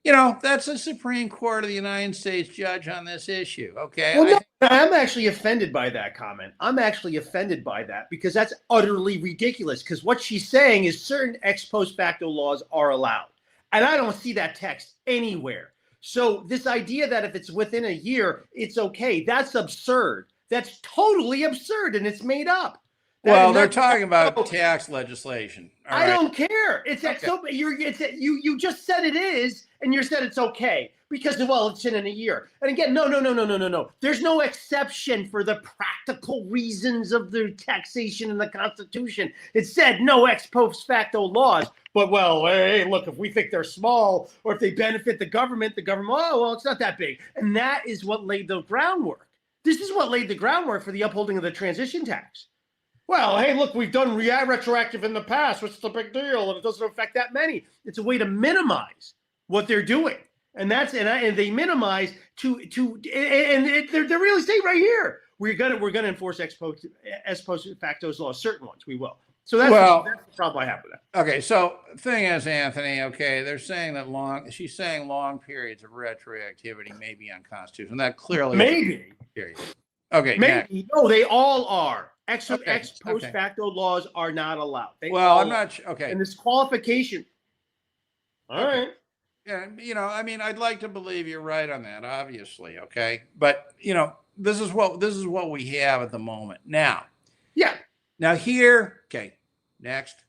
That's a Supreme Court of the United States judge on this issue, okay? Well, no, I'm actually offended by that comment. I'm actually offended by that because that's utterly ridiculous, because what she's saying is certain ex post facto laws are allowed. And I don't see that text anywhere. So this idea that if it's within a year, it's okay, that's absurd. That's totally absurd, and it's made up. Well, they're talking about tax legislation. I don't care. It's okay. You just said it is, and you said it's okay because, well, it's in a year. And again, no. There's no exception for the practical reasons of the taxation in the Constitution. It said no ex post facto laws. But, well, hey, look, if we think they're small or if they benefit the government, oh, well, it's not that big. And that is what laid the groundwork. This is what laid the groundwork for the upholding of the transition tax. Well, hey, look, we've done retroactive in the past. What's the big deal? And it doesn't affect that many. It's a way to minimize what they're doing, and they minimize they're really saying right here we're gonna enforce ex post facto laws, certain ones we will. So that's the problem I have with that. Okay, so thing is, Anthony, okay, they're saying that she's saying long periods of retroactivity may be unconstitutional. That clearly maybe. Period. Okay, maybe next. No, they all are. Ex post facto laws are not allowed. I'm not sure. Okay. And this qualification. All right. Yeah, I mean, I'd like to believe you're right on that, obviously. Okay. But, this is what we have at the moment. Now. Yeah. Now here. Okay. Next.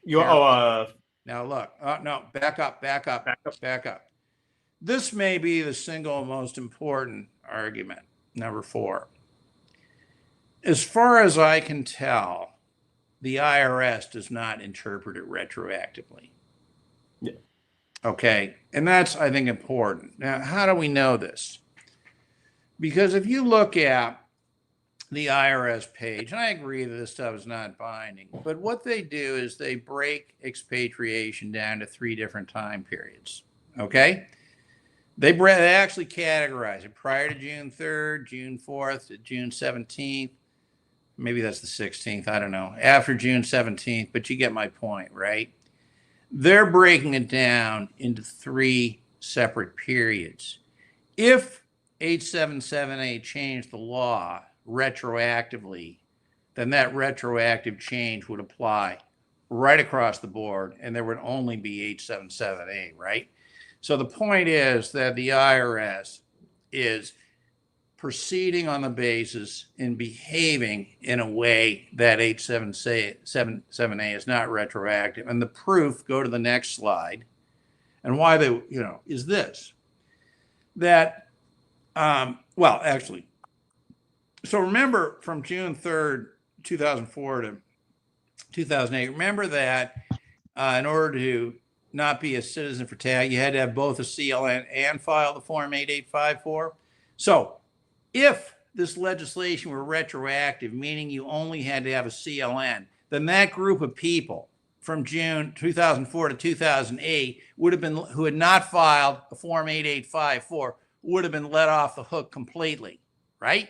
Now look. No, back up. This may be the single most important argument. Number 4. As far as I can tell, the IRS does not interpret it retroactively. Yeah. Okay. And that's, I think, important. Now, how do we know this? Because if you look at the IRS page, and I agree that this stuff is not binding, but what they do is they break expatriation down to 3 different time periods. Okay. They actually categorize it prior to June 3rd, June 4th, to June 17th. Maybe that's the 16th. I don't know. After June 17th, but you get my point, right? They're breaking it down into 3 separate periods. If 877A changed the law retroactively, then that retroactive change would apply right across the board, and there would only be 877A, right? So the point is that the IRS is proceeding on the basis and behaving in a way that 877A is not retroactive. And the proof, go to the next slide, and why they, is this, that, well, actually, so remember from June 3rd, 2004 to 2008, remember that in order to not be a citizen for tax, you had to have both a CLN and file the Form 8854. So if this legislation were retroactive, meaning you only had to have a CLN, then that group of people from June 2004 to 2008 would have been, who had not filed a Form 8854, would have been let off the hook completely, right?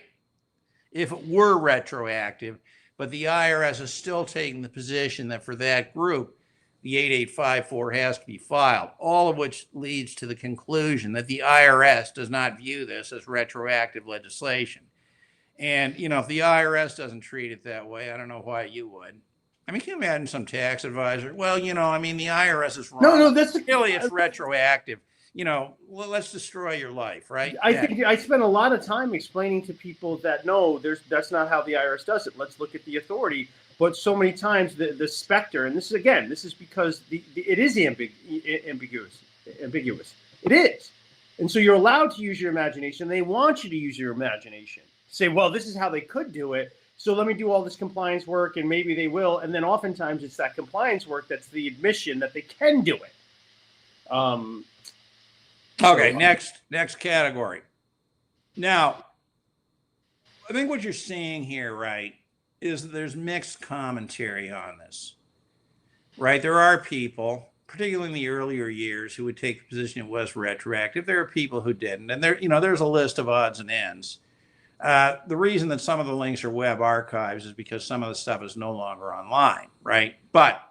If it were retroactive, but the IRS is still taking the position that for that group, the 8854 has to be filed, all of which leads to the conclusion that the IRS does not view this as retroactive legislation. And, if the IRS doesn't treat it that way, I don't know why you would. I mean, can you imagine some tax advisor? Well, the IRS is wrong. No, that's really, it's retroactive. Let's destroy your life, right? I think I spent a lot of time explaining to people that no, that's not how the IRS does it. Let's look at the authority. But so many times the specter, and this is because it is ambiguous. It is. And so you're allowed to use your imagination. They want you to use your imagination. Say, well, this is how they could do it. So let me do all this compliance work, and maybe they will. And then oftentimes it's that compliance work that's the admission that they can do it. Okay, next category. Now, I think what you're seeing here, right, is that there's mixed commentary on this, right? There are people, particularly in the earlier years, who would take the position it was retroactive. There are people who didn't, and there's a list of odds and ends. The reason that some of the links are web archives is because some of the stuff is no longer online, right? But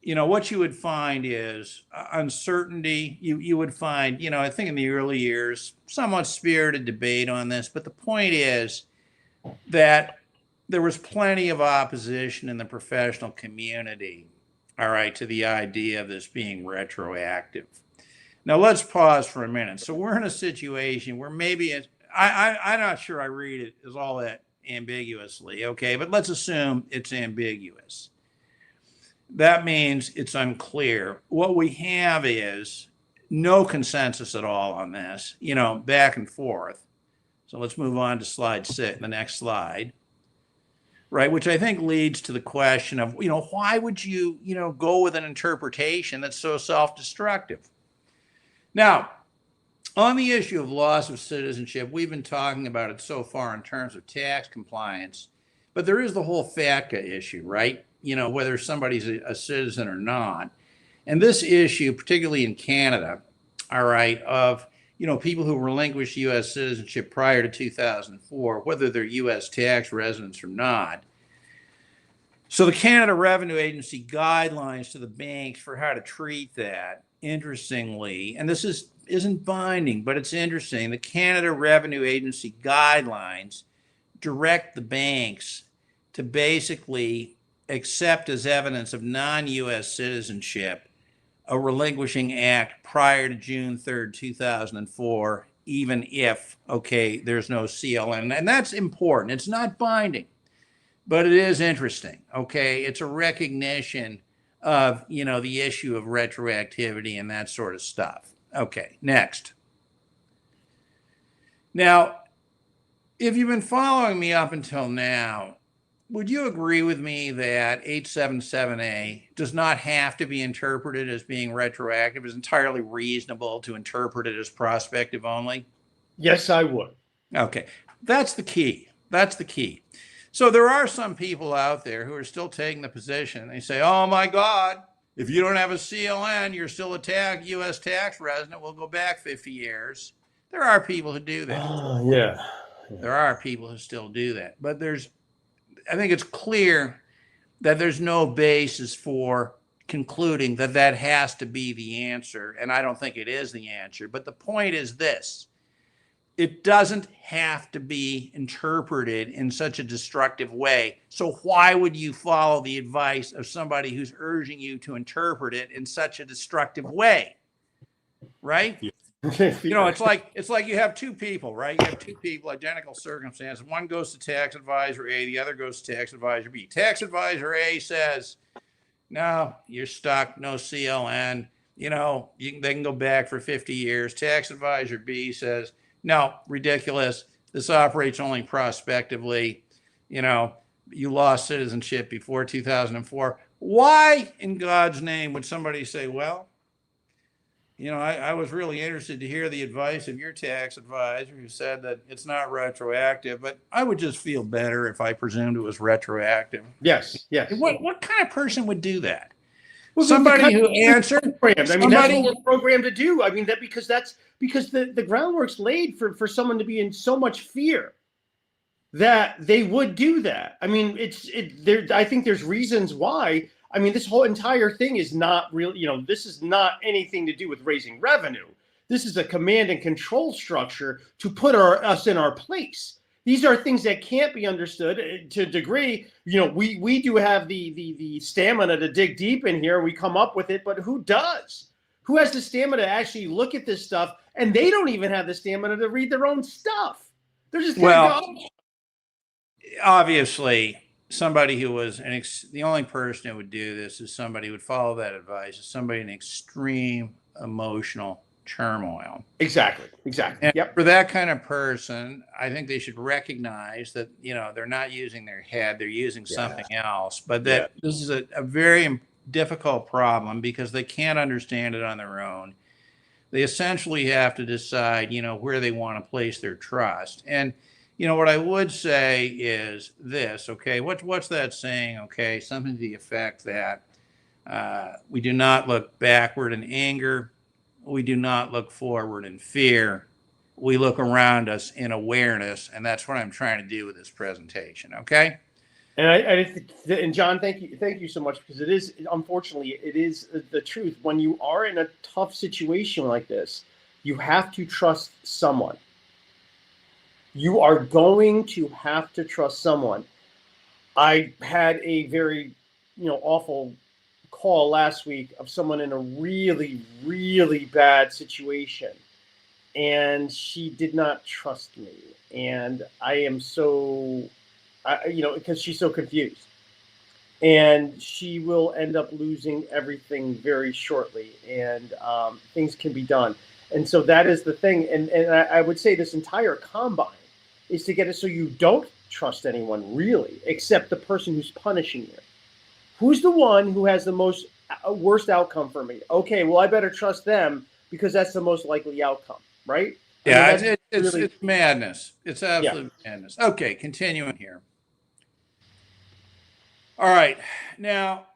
what you would find is uncertainty. You would find, I think in the early years, somewhat spirited debate on this. But the point is that there was plenty of opposition in the professional community, all right, to the idea of this being retroactive. Now, let's pause for a minute. So we're in a situation where maybe I'm not sure I read it as all that ambiguously, okay? But let's assume it's ambiguous. That means it's unclear. What we have is no consensus at all on this, back and forth. So let's move on to slide 6, the next slide, right? Which I think leads to the question of, why would you, go with an interpretation that's so self-destructive? Now, on the issue of loss of citizenship, we've been talking about it so far in terms of tax compliance, but there is the whole FATCA issue, right? Whether somebody's a citizen or not. And this issue, particularly in Canada, all right, of, people who relinquish U.S. citizenship prior to 2004, whether they're U.S. tax residents or not. So the Canada Revenue Agency guidelines to the banks for how to treat that, interestingly, and this isn't binding, but it's interesting, the Canada Revenue Agency guidelines direct the banks to basically accept as evidence of non-U.S. citizenship a relinquishing act prior to June 3rd, 2004, even if, there's no CLN. And that's important. It's not binding, but it is interesting, It's a recognition of, the issue of retroactivity and that sort of stuff. Okay, next. Now, if you've been following me up until now, would you agree with me that 877A does not have to be interpreted as being retroactive? It's entirely reasonable to interpret it as prospective only? Yes, I would. Okay, that's the key. So there are some people out there who are still taking the position. They say, oh my God, if you don't have a CLN, you're still a U.S. tax resident. We'll go back 50 years. There are people who do that. Yeah. There are people who still do that. But I think it's clear that there's no basis for concluding that that has to be the answer. And I don't think it is the answer. But the point is this: it doesn't have to be interpreted in such a destructive way. So why would you follow the advice of somebody who's urging you to interpret it in such a destructive way? Right? Yeah. You know, it's like you have two people, right? You have two people, identical circumstances. One goes to tax advisor A, the other goes to tax advisor B. Tax advisor A says, no, you're stuck, no CLN. You know, they can go back for 50 years. Tax advisor B says, no, ridiculous. This operates only prospectively. You know, you lost citizenship before 2004. Why in God's name would somebody say, well, you know, I was really interested to hear the advice of your tax advisor who said that it's not retroactive, but I would just feel better if I presumed it was retroactive. Yes, yes. What kind of person would do that? Well, Somebody who answered. Programmed. I mean, that's what we're programmed to do. I mean, because the groundwork's laid for someone to be in so much fear that they would do that. I mean, I think there's reasons why. I mean, this whole entire thing is not real. You know, this is not anything to do with raising revenue. This is a command and control structure to put us in our place. These are things that can't be understood to a degree. You know, we do have the stamina to dig deep in here. We come up with it, but who does? Who has the stamina to actually look at this stuff? And they don't even have the stamina to read their own stuff. They're just obviously, somebody who was the only person who would do this is somebody who would follow that advice, is somebody in extreme emotional turmoil. Exactly. And for that kind of person, I think they should recognize that, you know, they're not using their head, they're using something else, but that this is a very difficult problem because they can't understand it on their own. They essentially have to decide, you know, where they want to place their trust. And, you know, what I would say is this, okay, what's that saying? Okay, something to the effect that we do not look backward in anger. We do not look forward in fear. We look around us in awareness. And that's what I'm trying to do with this presentation. Okay. And John, thank you so much, because it is, unfortunately, it is the truth. When you are in a tough situation like this, you have to trust someone. You are going to have to trust someone. I had a very, awful call last week of someone in a really, really bad situation, and she did not trust me. And I am so, because she's so confused, and she will end up losing everything very shortly, and things can be done. And so that is the thing. And I would say this entire combine is to get it so you don't trust anyone really, except the person who's punishing you. Who's the one who has the worst outcome for me? Okay, well, I better trust them because that's the most likely outcome, right? Yeah, it's madness. It's absolute madness. Okay, continuing here. All right. Now,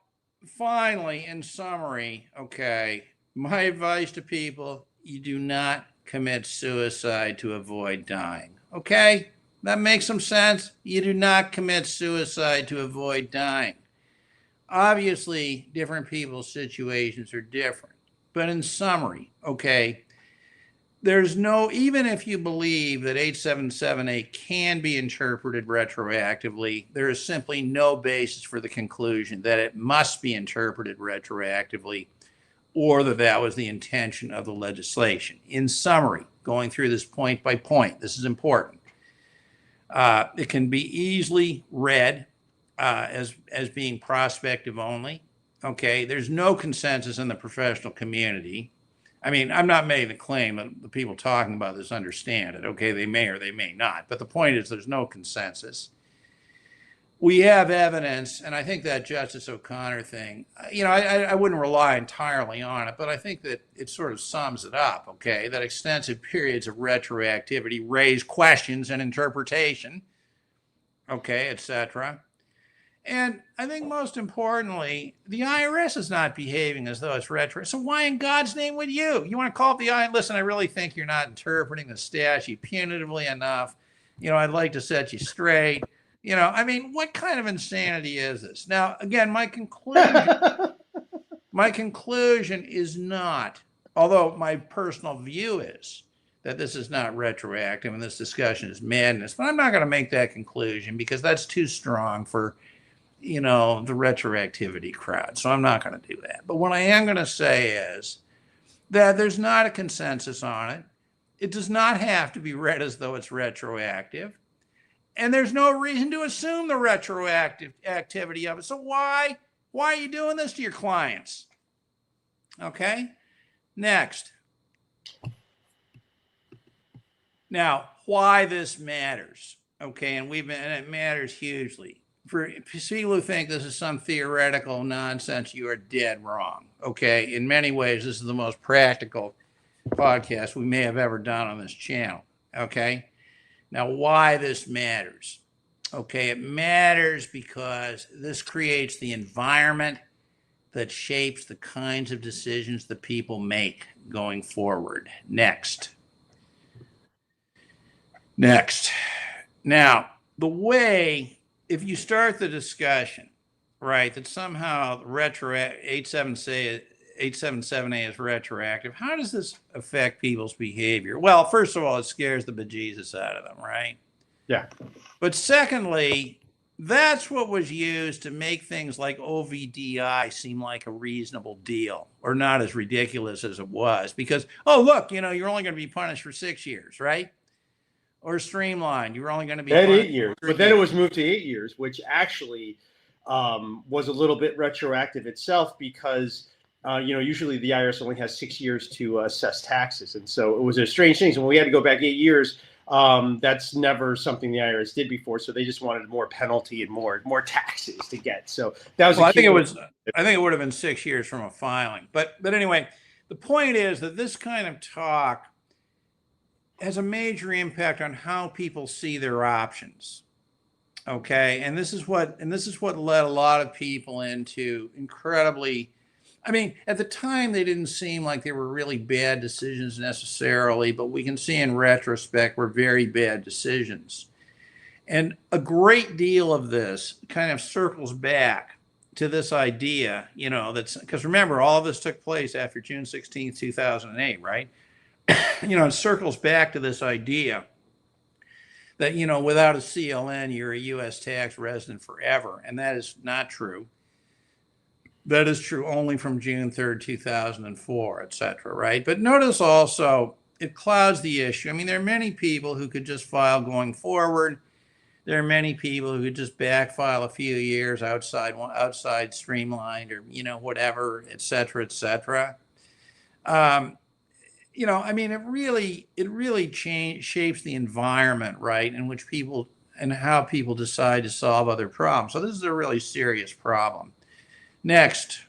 finally, in summary, okay, my advice to people, you do not commit suicide to avoid dying. Okay? That makes some sense. You do not commit suicide to avoid dying. Obviously, different people's situations are different. But in summary, okay, there's even if you believe that 877A can be interpreted retroactively, there is simply no basis for the conclusion that it must be interpreted retroactively or that was the intention of the legislation. In summary, going through this point by point, this is important. It can be easily read as being prospective only. Okay, there's no consensus in the professional community. I mean, I'm not making the claim that the people talking about this understand it. Okay, they may or they may not. But the point is there's no consensus. We have evidence, and I think that Justice O'Connor thing, I wouldn't rely entirely on it, but I think that it sort of sums it up, okay, that extensive periods of retroactivity raise questions and interpretation, okay, etc. And I think most importantly, the IRS is not behaving as though it's retro. So why in God's name would you? You want to call up the IRS? Listen, I really think you're not interpreting the statute punitively enough. I'd like to set you straight. What kind of insanity is this? Now, again, my conclusion, my conclusion is not, although my personal view is that this is not retroactive and this discussion is madness, but I'm not going to make that conclusion because that's too strong for, the retroactivity crowd. So I'm not going to do that. But what I am going to say is that there's not a consensus on it. It does not have to be read as though it's retroactive. And there's no reason to assume the retroactive activity of it. So why are you doing this to your clients? Okay. Next. Now, why this matters. Okay. And it matters hugely. For people who think this is some theoretical nonsense, you are dead wrong. Okay. In many ways, this is the most practical podcast we may have ever done on this channel. Okay. Now, why this matters? Okay, it matters because this creates the environment that shapes the kinds of decisions that people make going forward. Next. Now, the way, if you start the discussion, right, that somehow 877A is retroactive, how does this affect people's behavior? Well, first of all, it scares the bejesus out of them, right? Yeah. But secondly, that's what was used to make things like OVDI seem like a reasonable deal or not as ridiculous as it was. Because, oh, look, you're only going to be punished for 6 years, right? Or streamlined, you're only going to be at punished 8 years. for But then it was moved to 8 years, which actually was a little bit retroactive itself because usually the IRS only has 6 years to assess taxes. And so it was a strange thing. So when we had to go back 8 years, that's never something the IRS did before. So they just wanted more penalty and more taxes to get. So that was, I think it would have been 6 years from a filing. But anyway, the point is that this kind of talk has a major impact on how people see their options. Okay. And this is what led a lot of people into incredibly, at the time, they didn't seem like they were really bad decisions necessarily, but we can see in retrospect were very bad decisions. And a great deal of this kind of circles back to this idea, that's because remember, all of this took place after June 16th, 2008, right? It circles back to this idea that, without a CLN, you're a U.S. tax resident forever. And that is not true. That is true only from June 3rd, 2004, et cetera, right? But notice also it clouds the issue. There are many people who could just file going forward. There are many people who could just backfile a few years outside streamlined or, whatever, et cetera, et cetera. It really shapes the environment, right, in which people and how people decide to solve other problems. So this is a really serious problem. Next.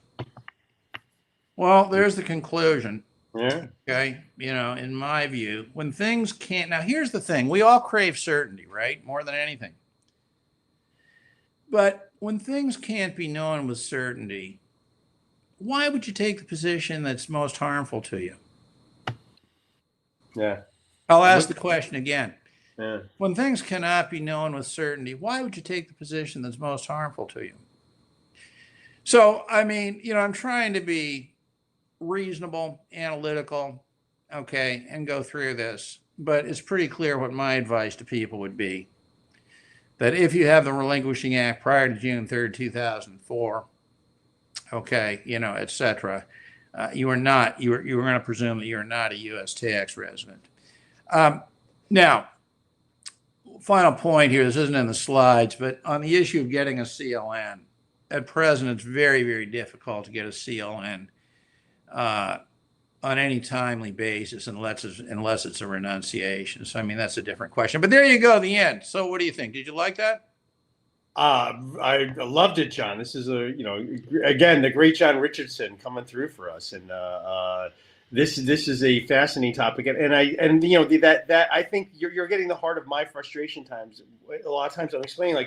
Well, there's the conclusion. Yeah. Okay. In my view, when things can't, now here's the thing, we all crave certainty, right? More than anything. But when things can't be known with certainty, why would you take the position that's most harmful to you? Yeah. I'll ask the question again. Yeah. When things cannot be known with certainty, why would you take the position that's most harmful to you? So, I'm trying to be reasonable, analytical, okay, and go through this. But it's pretty clear what my advice to people would be. That if you have the Relinquishing Act prior to June 3rd, 2004, okay, et cetera, you are going to presume that you're not a U.S. tax resident. Now, final point here, this isn't in the slides, but on the issue of getting a CLN, at present, it's very, very difficult to get a CLN on any timely basis unless it's a renunciation. So, that's a different question. But there you go, the end. So what do you think? Did you like that? I loved it, John. This is again, the great John Richardson coming through for us. And this is a fascinating topic. And I think you're getting the heart of my frustration times. A lot of times I'm explaining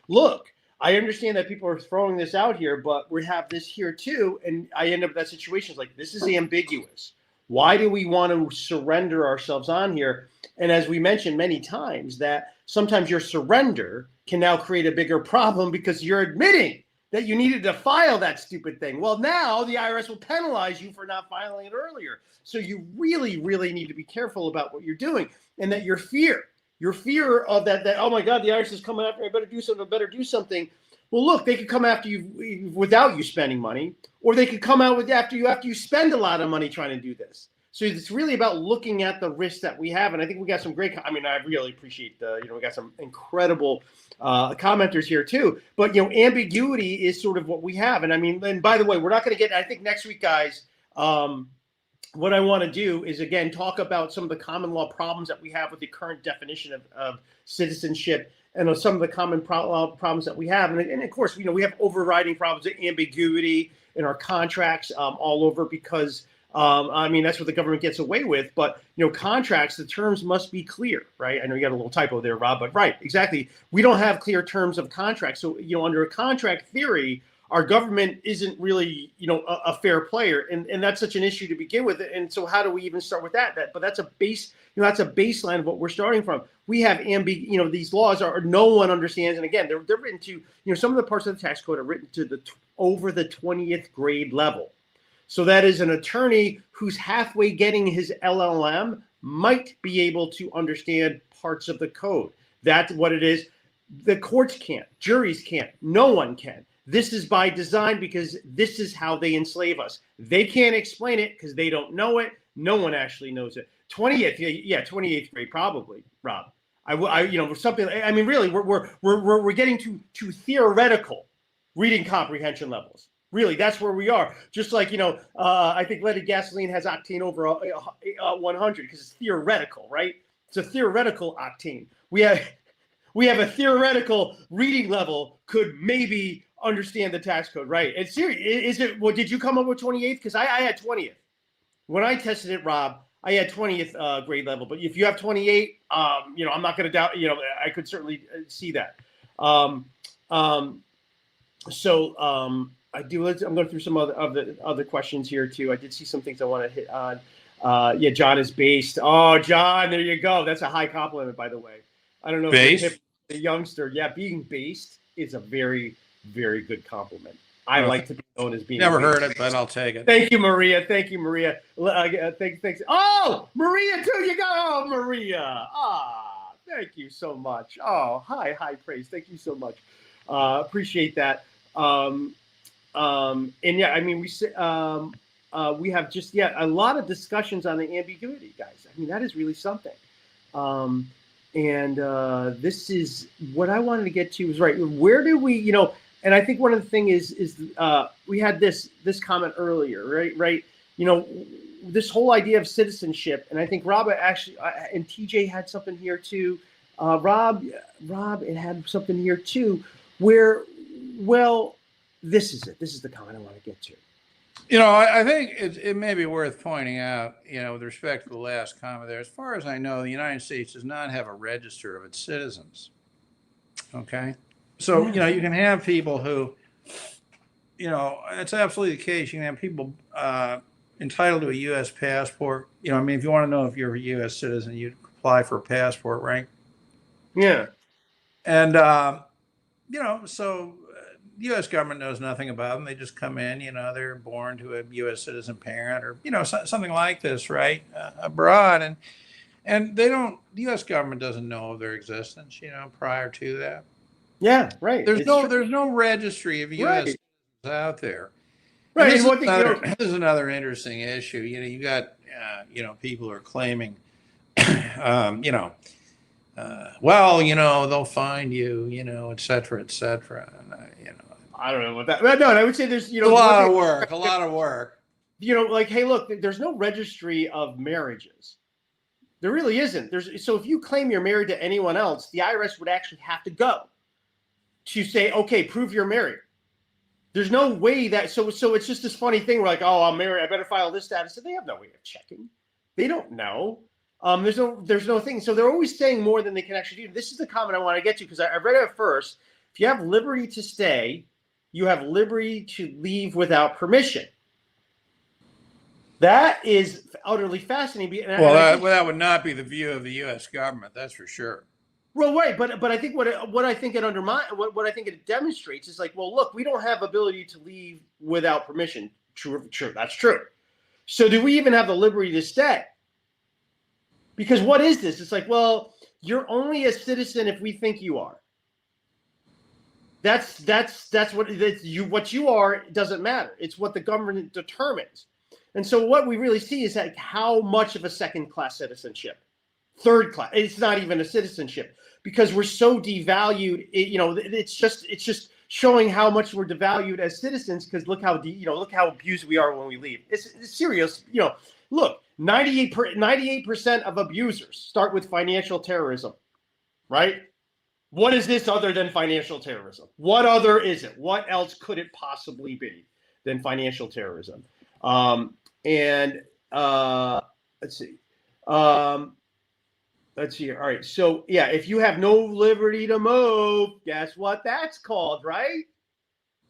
look, I understand that people are throwing this out here, but we have this here too. And I end up in that situation. It's this is ambiguous. Why do we want to surrender ourselves on here? And as we mentioned many times, that sometimes your surrender can now create a bigger problem because you're admitting that you needed to file that stupid thing. Well, now the IRS will penalize you for not filing it earlier. So you really, really need to be careful about what you're doing, and that your fear of that, oh my God, the IRS is coming after me, I better do something. Well, look, they could come after you without you spending money, or they could come out after you spend a lot of money trying to do this. So it's really about looking at the risks that we have. And I think we got some great, I really appreciate we got some incredible commenters here too. But, ambiguity is sort of what we have. And by the way, we're not going to get, I think next week, guys, what I want to do is, again, talk about some of the common law problems that we have with the current definition of citizenship, and some of the common problems that we have. And of course, we have overriding problems of ambiguity in our contracts all over, because that's what the government gets away with. But, contracts, the terms must be clear, right? I know you got a little typo there, Rob, but right, exactly. We don't have clear terms of contracts. So, under a contract theory, our government isn't really, a fair player. And that's such an issue to begin with. And so how do we even start with that? But that's a base, that's a baseline of what we're starting from. We have these laws are, no one understands. And again, they're written to, some of the parts of the tax code are written to over the 20th grade level. So that is an attorney who's halfway getting his LLM might be able to understand parts of the code. That's what it is. The courts can't, juries can't, no one can. This is by design, because this is how they enslave us. They can't explain it because they don't know it. No one actually knows it. 28th grade probably, Rob. Something. Really, we're getting to theoretical reading comprehension levels. Really, that's where we are. Just like I think leaded gasoline has octane over 100 because it's theoretical, right? It's a theoretical octane. We have a theoretical reading level could maybe understand the tax code, right? And serious, is it? Well, did you come up with 28th? Because I had 20th when I tested it, Rob. I had 20th grade level, but if you have 28, I'm not going to doubt. I could certainly see that. I do. I'm going through some other questions here too. I did see some things I want to hit on. John is based. Oh, John, there you go. That's a high compliment, by the way. I don't know. Based? The youngster. Yeah, being based is a very, very good compliment. I like to be known as being. Never based. heard it, but I'll take it. Thank you, Maria. Thank you, Maria. Thanks. Oh, Maria too. You got. Oh, Maria. Thank you so much. Oh, high praise. Thank you so much. Appreciate that. We have just a lot of discussions on the ambiguity, guys. That is really something. This is what I wanted to get to is right. Where do we, and I think one of the things is we had this comment earlier, right? This whole idea of citizenship, and I think Rob actually and TJ had something here too. Rob, it had something here too, where, well, this is it. This is the comment I want to get to. I think it may be worth pointing out, with respect to the last comment there, as far as I know, the United States does not have a register of its citizens. Okay. So, you can have people who, it's absolutely the case. You can have people entitled to a U.S. passport. If you want to know if you're a U.S. citizen, you apply for a passport, right? Yeah. And, so the U.S. government knows nothing about them. They just come in, they're born to a U.S. citizen parent or, something like this, right, abroad. And they don't, the U.S. government doesn't know of their existence, prior to that. Yeah, right. There's no registry of U.S. citizens out there. Right. This is another interesting issue. You got, people are claiming, they'll find you, et cetera, et cetera. And, I don't know what that. No, I would say there's a lot of work. Hey, look, there's no registry of marriages. There really isn't. So if you claim you're married to anyone else, the IRS would actually have to go to say, okay, prove you're married. There's no way that. So it's just this funny thing. We're like, oh, I'm married. I better file this status. So they have no way of checking. They don't know. There's no thing. So they're always saying more than they can actually do. This is the comment I want to get to because I read it first. If you have liberty to stay, you have liberty to leave without permission. That is utterly fascinating. That would not be the view of the U.S. government. That's for sure. Well, right, but I think what I think it undermines, what I think it demonstrates is like, well, look, we don't have ability to leave without permission. True, that's true. So do we even have the liberty to stay? Because what is this? It's like, well, you're only a citizen if we think you are. That's what you are. It doesn't matter. It's what the government determines. And so what we really see is like how much of a second-class citizenship, third class. It's not even a citizenship because we're so devalued. It's just showing how much we're devalued as citizens. Because look how abused we are when we leave. It's serious. Look, 98% of abusers start with financial terrorism, right? What is this other than financial terrorism? What other is it? What else could it possibly be than financial terrorism? Let's see. Let's see. All right. So yeah, if you have no liberty to move, guess what that's called, right?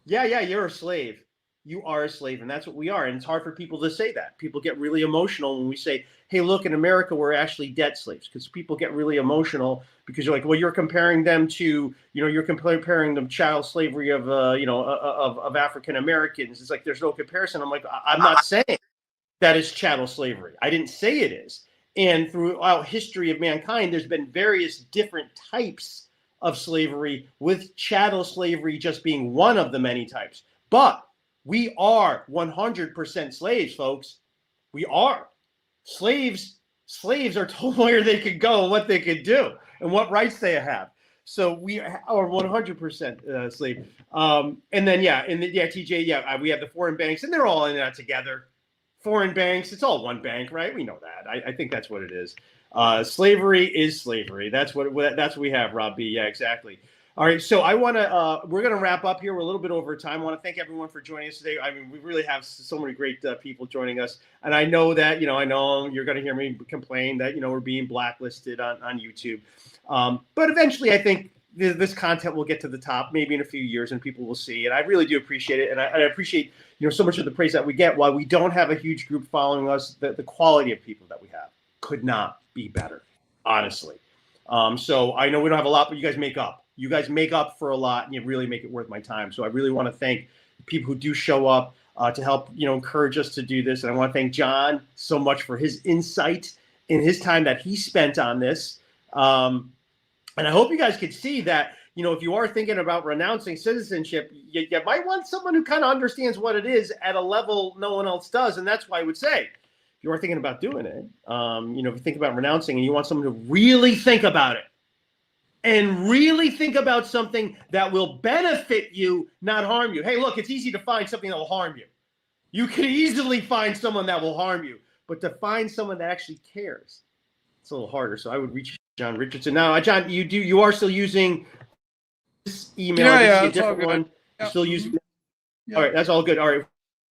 Yeah, you're a slave. You are a slave, and that's what we are. And it's hard for people to say that. People get really emotional when we say, hey, look, in America, we're actually debt slaves, because people get really emotional because you're like, well, you're comparing them to, you're comparing them child slavery of African Americans. It's like, there's no comparison. I'm like, I'm not saying that is chattel slavery. I didn't say it is. And throughout history of mankind, there's been various different types of slavery, with chattel slavery just being one of the many types. But we are 100% slaves, folks. We are. Slaves are told where they could go, what they could do, and what rights they have. So we are 100% slave. And then, TJ, we have the foreign banks, and they're all in that together. Foreign banks, it's all one bank, right? We know that. I think that's what it is. Slavery is slavery. That's what we have, Rob B. Yeah, exactly. All right, so we're going to wrap up here. We're a little bit over time. I want to thank everyone for joining us today. I mean, we really have so many great people joining us. And I know that, I know you're going to hear me complain that, we're being blacklisted on YouTube. But eventually, I think this content will get to the top, maybe in a few years, and people will see. And I really do appreciate it. And I appreciate, so much of the praise that we get. While we don't have a huge group following us, the quality of people that we have could not be better, honestly. So I know we don't have a lot, but you guys make up. You guys make up for a lot, and you really make it worth my time. So I really want to thank the people who do show up to help, encourage us to do this. And I want to thank John so much for his insight and his time that he spent on this. And I hope you guys could see that, if you are thinking about renouncing citizenship, you might want someone who kind of understands what it is at a level no one else does. And that's why I would say, if you are thinking about doing it, if you think about renouncing and you want someone to really think about it, and really think about something that will benefit you, not harm you. Hey, look, it's easy to find something that will harm you. You can easily find someone that will harm you, but to find someone that actually cares, it's a little harder. So I would reach John Richardson. Now, John, you are still using this email. Yeah, a different one. You're still using it? All right, that's all good. All right.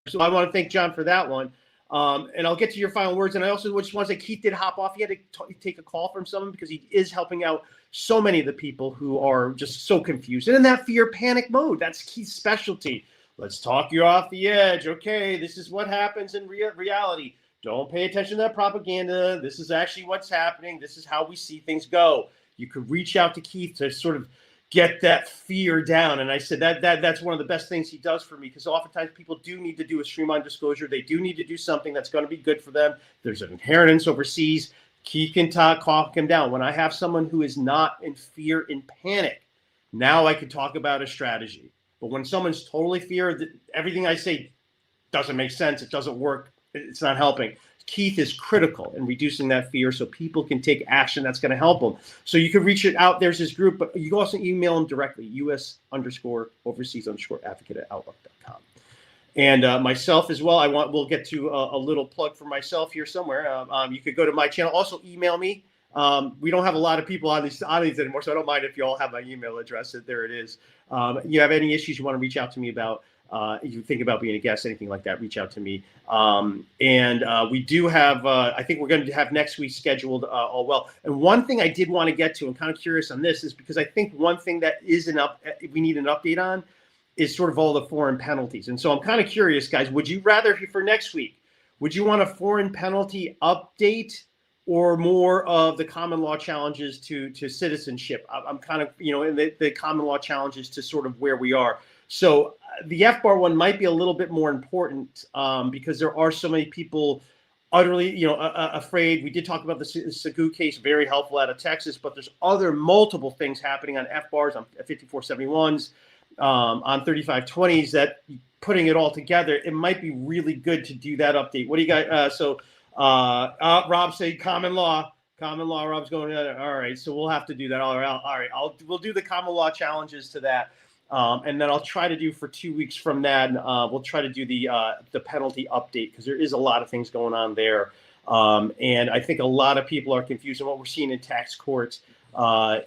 So I want to thank John for that one. And I'll get to your final words. And I also just want to say Keith did hop off. He had to take a call from someone because he is helping out so many of the people who are just so confused and in that fear panic mode. That's Keith's specialty. Let's talk you off the edge. Okay, this is what happens in reality. Don't pay attention to that propaganda. This is actually what's happening. This is how we see things go. You could reach out to Keith to sort of get that fear down. And I said that's one of the best things he does for me, because oftentimes people do need to do a streamlined disclosure. They do need to do something that's going to be good for them. There's an inheritance overseas. Keith can talk him down. When I have someone who is not in fear and panic, now I can talk about a strategy. But when someone's totally fear, everything I say doesn't make sense. It doesn't work. It's not helping. Keith is critical in reducing that fear so people can take action that's going to help them. So you can reach it out. There's his group, but you can also email him directly, US_overseas_advocate@outlook.com. And myself as well. We'll get to a little plug for myself here somewhere. You could go to my channel. Also email me. We don't have a lot of people on these anymore, so I don't mind if you all have my email address. There it is. You have any issues you want to reach out to me about, if you think about being a guest, anything like that, reach out to me. We do have, I think we're going to have next week scheduled all well. And one thing I did want to get to, I'm kind of curious on this, is because I think one thing that we need an update on is sort of all the foreign penalties. And so I'm kind of curious, guys, would you rather, for next week, would you want a foreign penalty update or more of the common law challenges to citizenship. I'm kind of, in the common law challenges to sort of where we are. So the FBAR one might be a little bit more important because there are so many people utterly, afraid. We did talk about the Sagu case, very helpful out of Texas, but there's multiple things happening on FBARs, on 5471s, on 3520s that putting it all together, it might be really good to do that update. What do you guys, Rob say common law, Rob's going, all right, so we'll have to do that. All right, we'll do the common law challenges to that. And then I'll try to do for 2 weeks from that. We'll try to do the penalty update because there is a lot of things going on there. And I think a lot of people are confused. And what we're seeing in tax courts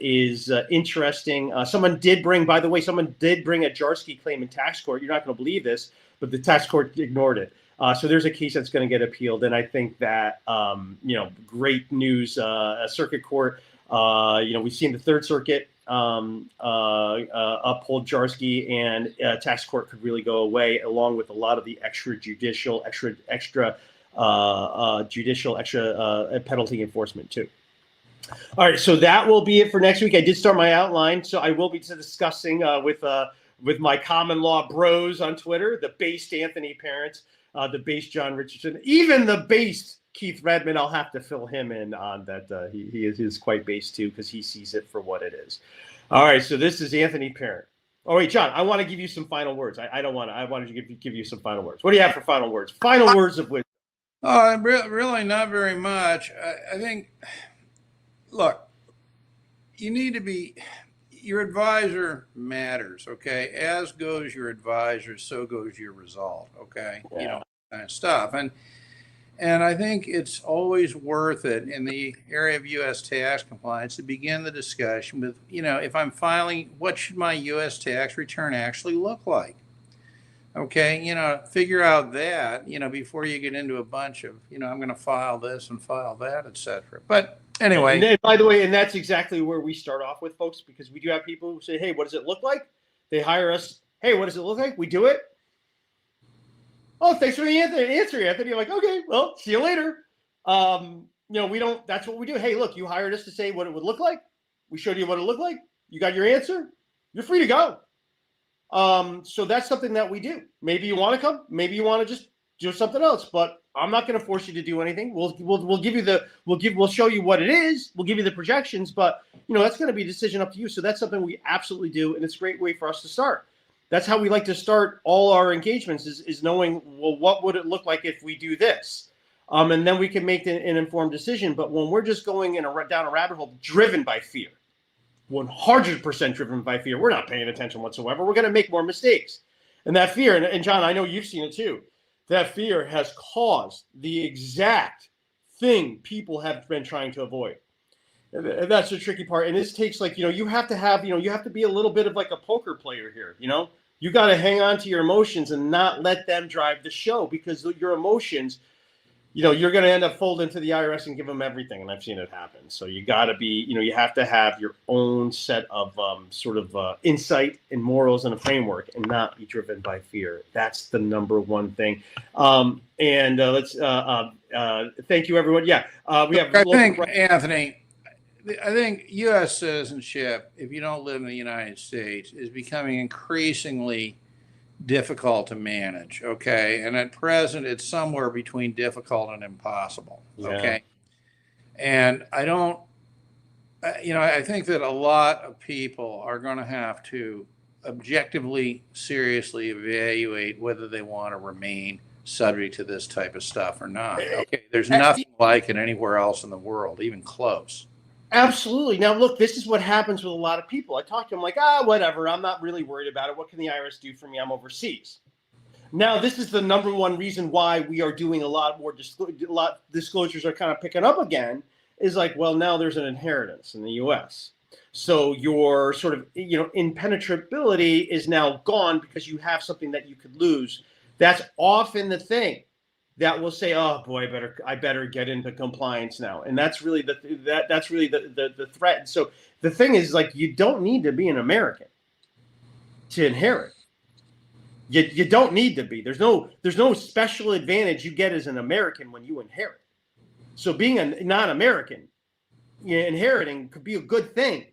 is interesting. Someone did bring a Jarsky claim in tax court. You're not going to believe this, but the tax court ignored it. So there's a case that's going to get appealed. And I think that, great news, circuit court. We've seen the Third Circuit uphold Jarsky, and tax court could really go away, along with a lot of the extra penalty enforcement too. All right, so that will be it for next week. I did start my outline, so I will be discussing with my common law bros on Twitter, the based Anthony Parents, the based John Richardson, even the based Keith Redmond. I'll have to fill him in on that. He is quite based too, because he sees it for what it is. All right, so this is Anthony Parent. Oh wait, John, I want to give you some final words. I wanted to give you some final words. What do you have for final words? Final words of wisdom. Oh, really not very much. I think, look, you need to be, your advisor matters, okay? As goes your advisor, so goes your result, okay? Yeah. Kind of stuff. And I think it's always worth it in the area of U.S. tax compliance to begin the discussion with, if I'm filing, what should my U.S. tax return actually look like? Okay, figure out that, before you get into a bunch of, I'm going to file this and file that, etc. But anyway. And then, by the way, and that's exactly where we start off with, folks, because we do have people who say, hey, what does it look like? They hire us. Hey, what does it look like? We do it. Oh, thanks for the answer, Anthony. You're like, okay, well, see you later. We don't, that's what we do. Hey, look, you hired us to say what it would look like. We showed you what it looked like. You got your answer. You're free to go. So that's something that we do. Maybe you want to come. Maybe you want to just do something else. But I'm not going to force you to do anything. We'll show you what it is. We'll give you the projections. But that's going to be a decision up to you. So that's something we absolutely do, and it's a great way for us to start. That's how we like to start all our engagements is knowing, well, what would it look like if we do this? And then we can make an informed decision. But when we're just going down a rabbit hole driven by fear, 100% driven by fear, we're not paying attention whatsoever. We're going to make more mistakes. And that fear, and John, I know you've seen it too, that fear has caused the exact thing people have been trying to avoid. And that's the tricky part. And this takes you have to be a little bit of like a poker player here. You got to hang on to your emotions and not let them drive the show, because your emotions, you're going to end up folding to the IRS and give them everything. And I've seen it happen. So you got to be, you have to have your own set of insight and morals and a framework, and not be driven by fear. That's the number one thing. Let's thank you, everyone. Yeah, we have. Anthony, I think U.S. citizenship, if you don't live in the United States, is becoming increasingly difficult to manage, okay? And at present, it's somewhere between difficult and impossible, okay? Yeah. And I think that a lot of people are going to have to objectively, seriously evaluate whether they want to remain subject to this type of stuff or not, okay? There's nothing like it anywhere else in the world, even close. Absolutely. Now, look, this is what happens with a lot of people. I talk to them like, whatever. I'm not really worried about it. What can the IRS do for me? I'm overseas. Now, this is the number one reason why we are doing a lot more disclosures are kind of picking up again, is like, well, now there's an inheritance in the U.S. So your sort of, impenetrability is now gone because you have something that you could lose. That's often the thing that will say, oh boy, I better get into compliance now. And that's really the threat. So the thing is, like, you don't need to be an American to inherit. You don't need to be. There's no special advantage you get as an American when you inherit. So being a non-American, inheriting could be a good thing.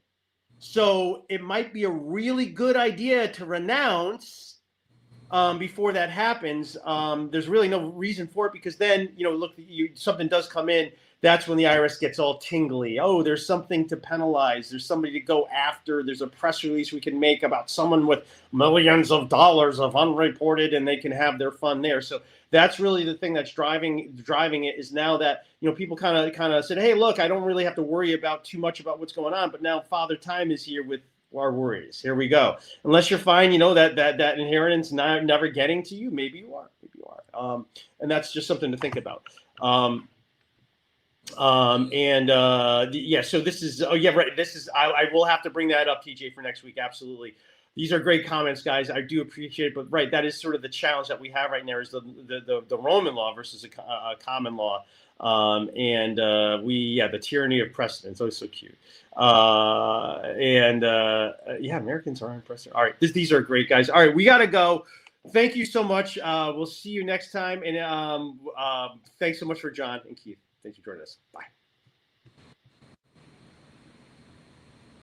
So it might be a really good idea to renounce before that happens. There's really no reason for it, because then, look, something does come in. That's when the IRS gets all tingly. Oh, there's something to penalize. There's somebody to go after. There's a press release we can make about someone with millions of dollars of unreported, and they can have their fun there. So that's really the thing that's driving it, is now that, people kind of said, hey, look, I don't really have to worry about too much about what's going on. But now Father Time is here with our worries. Here we go. Unless you're fine, that inheritance never getting to you. Maybe you are. And that's just something to think about. So this is, right. This is, I will have to bring that up, TJ, for next week. Absolutely. These are great comments, guys. I do appreciate it, but right. That is sort of the challenge that we have right now, is the Roman law versus a common law. The tyranny of precedence. Oh, so cute. Americans are impressive. All right. These are great, guys. All right. We got to go. Thank you so much. We'll see you next time. And thanks so much for John and Keith. Thanks for joining us. Bye.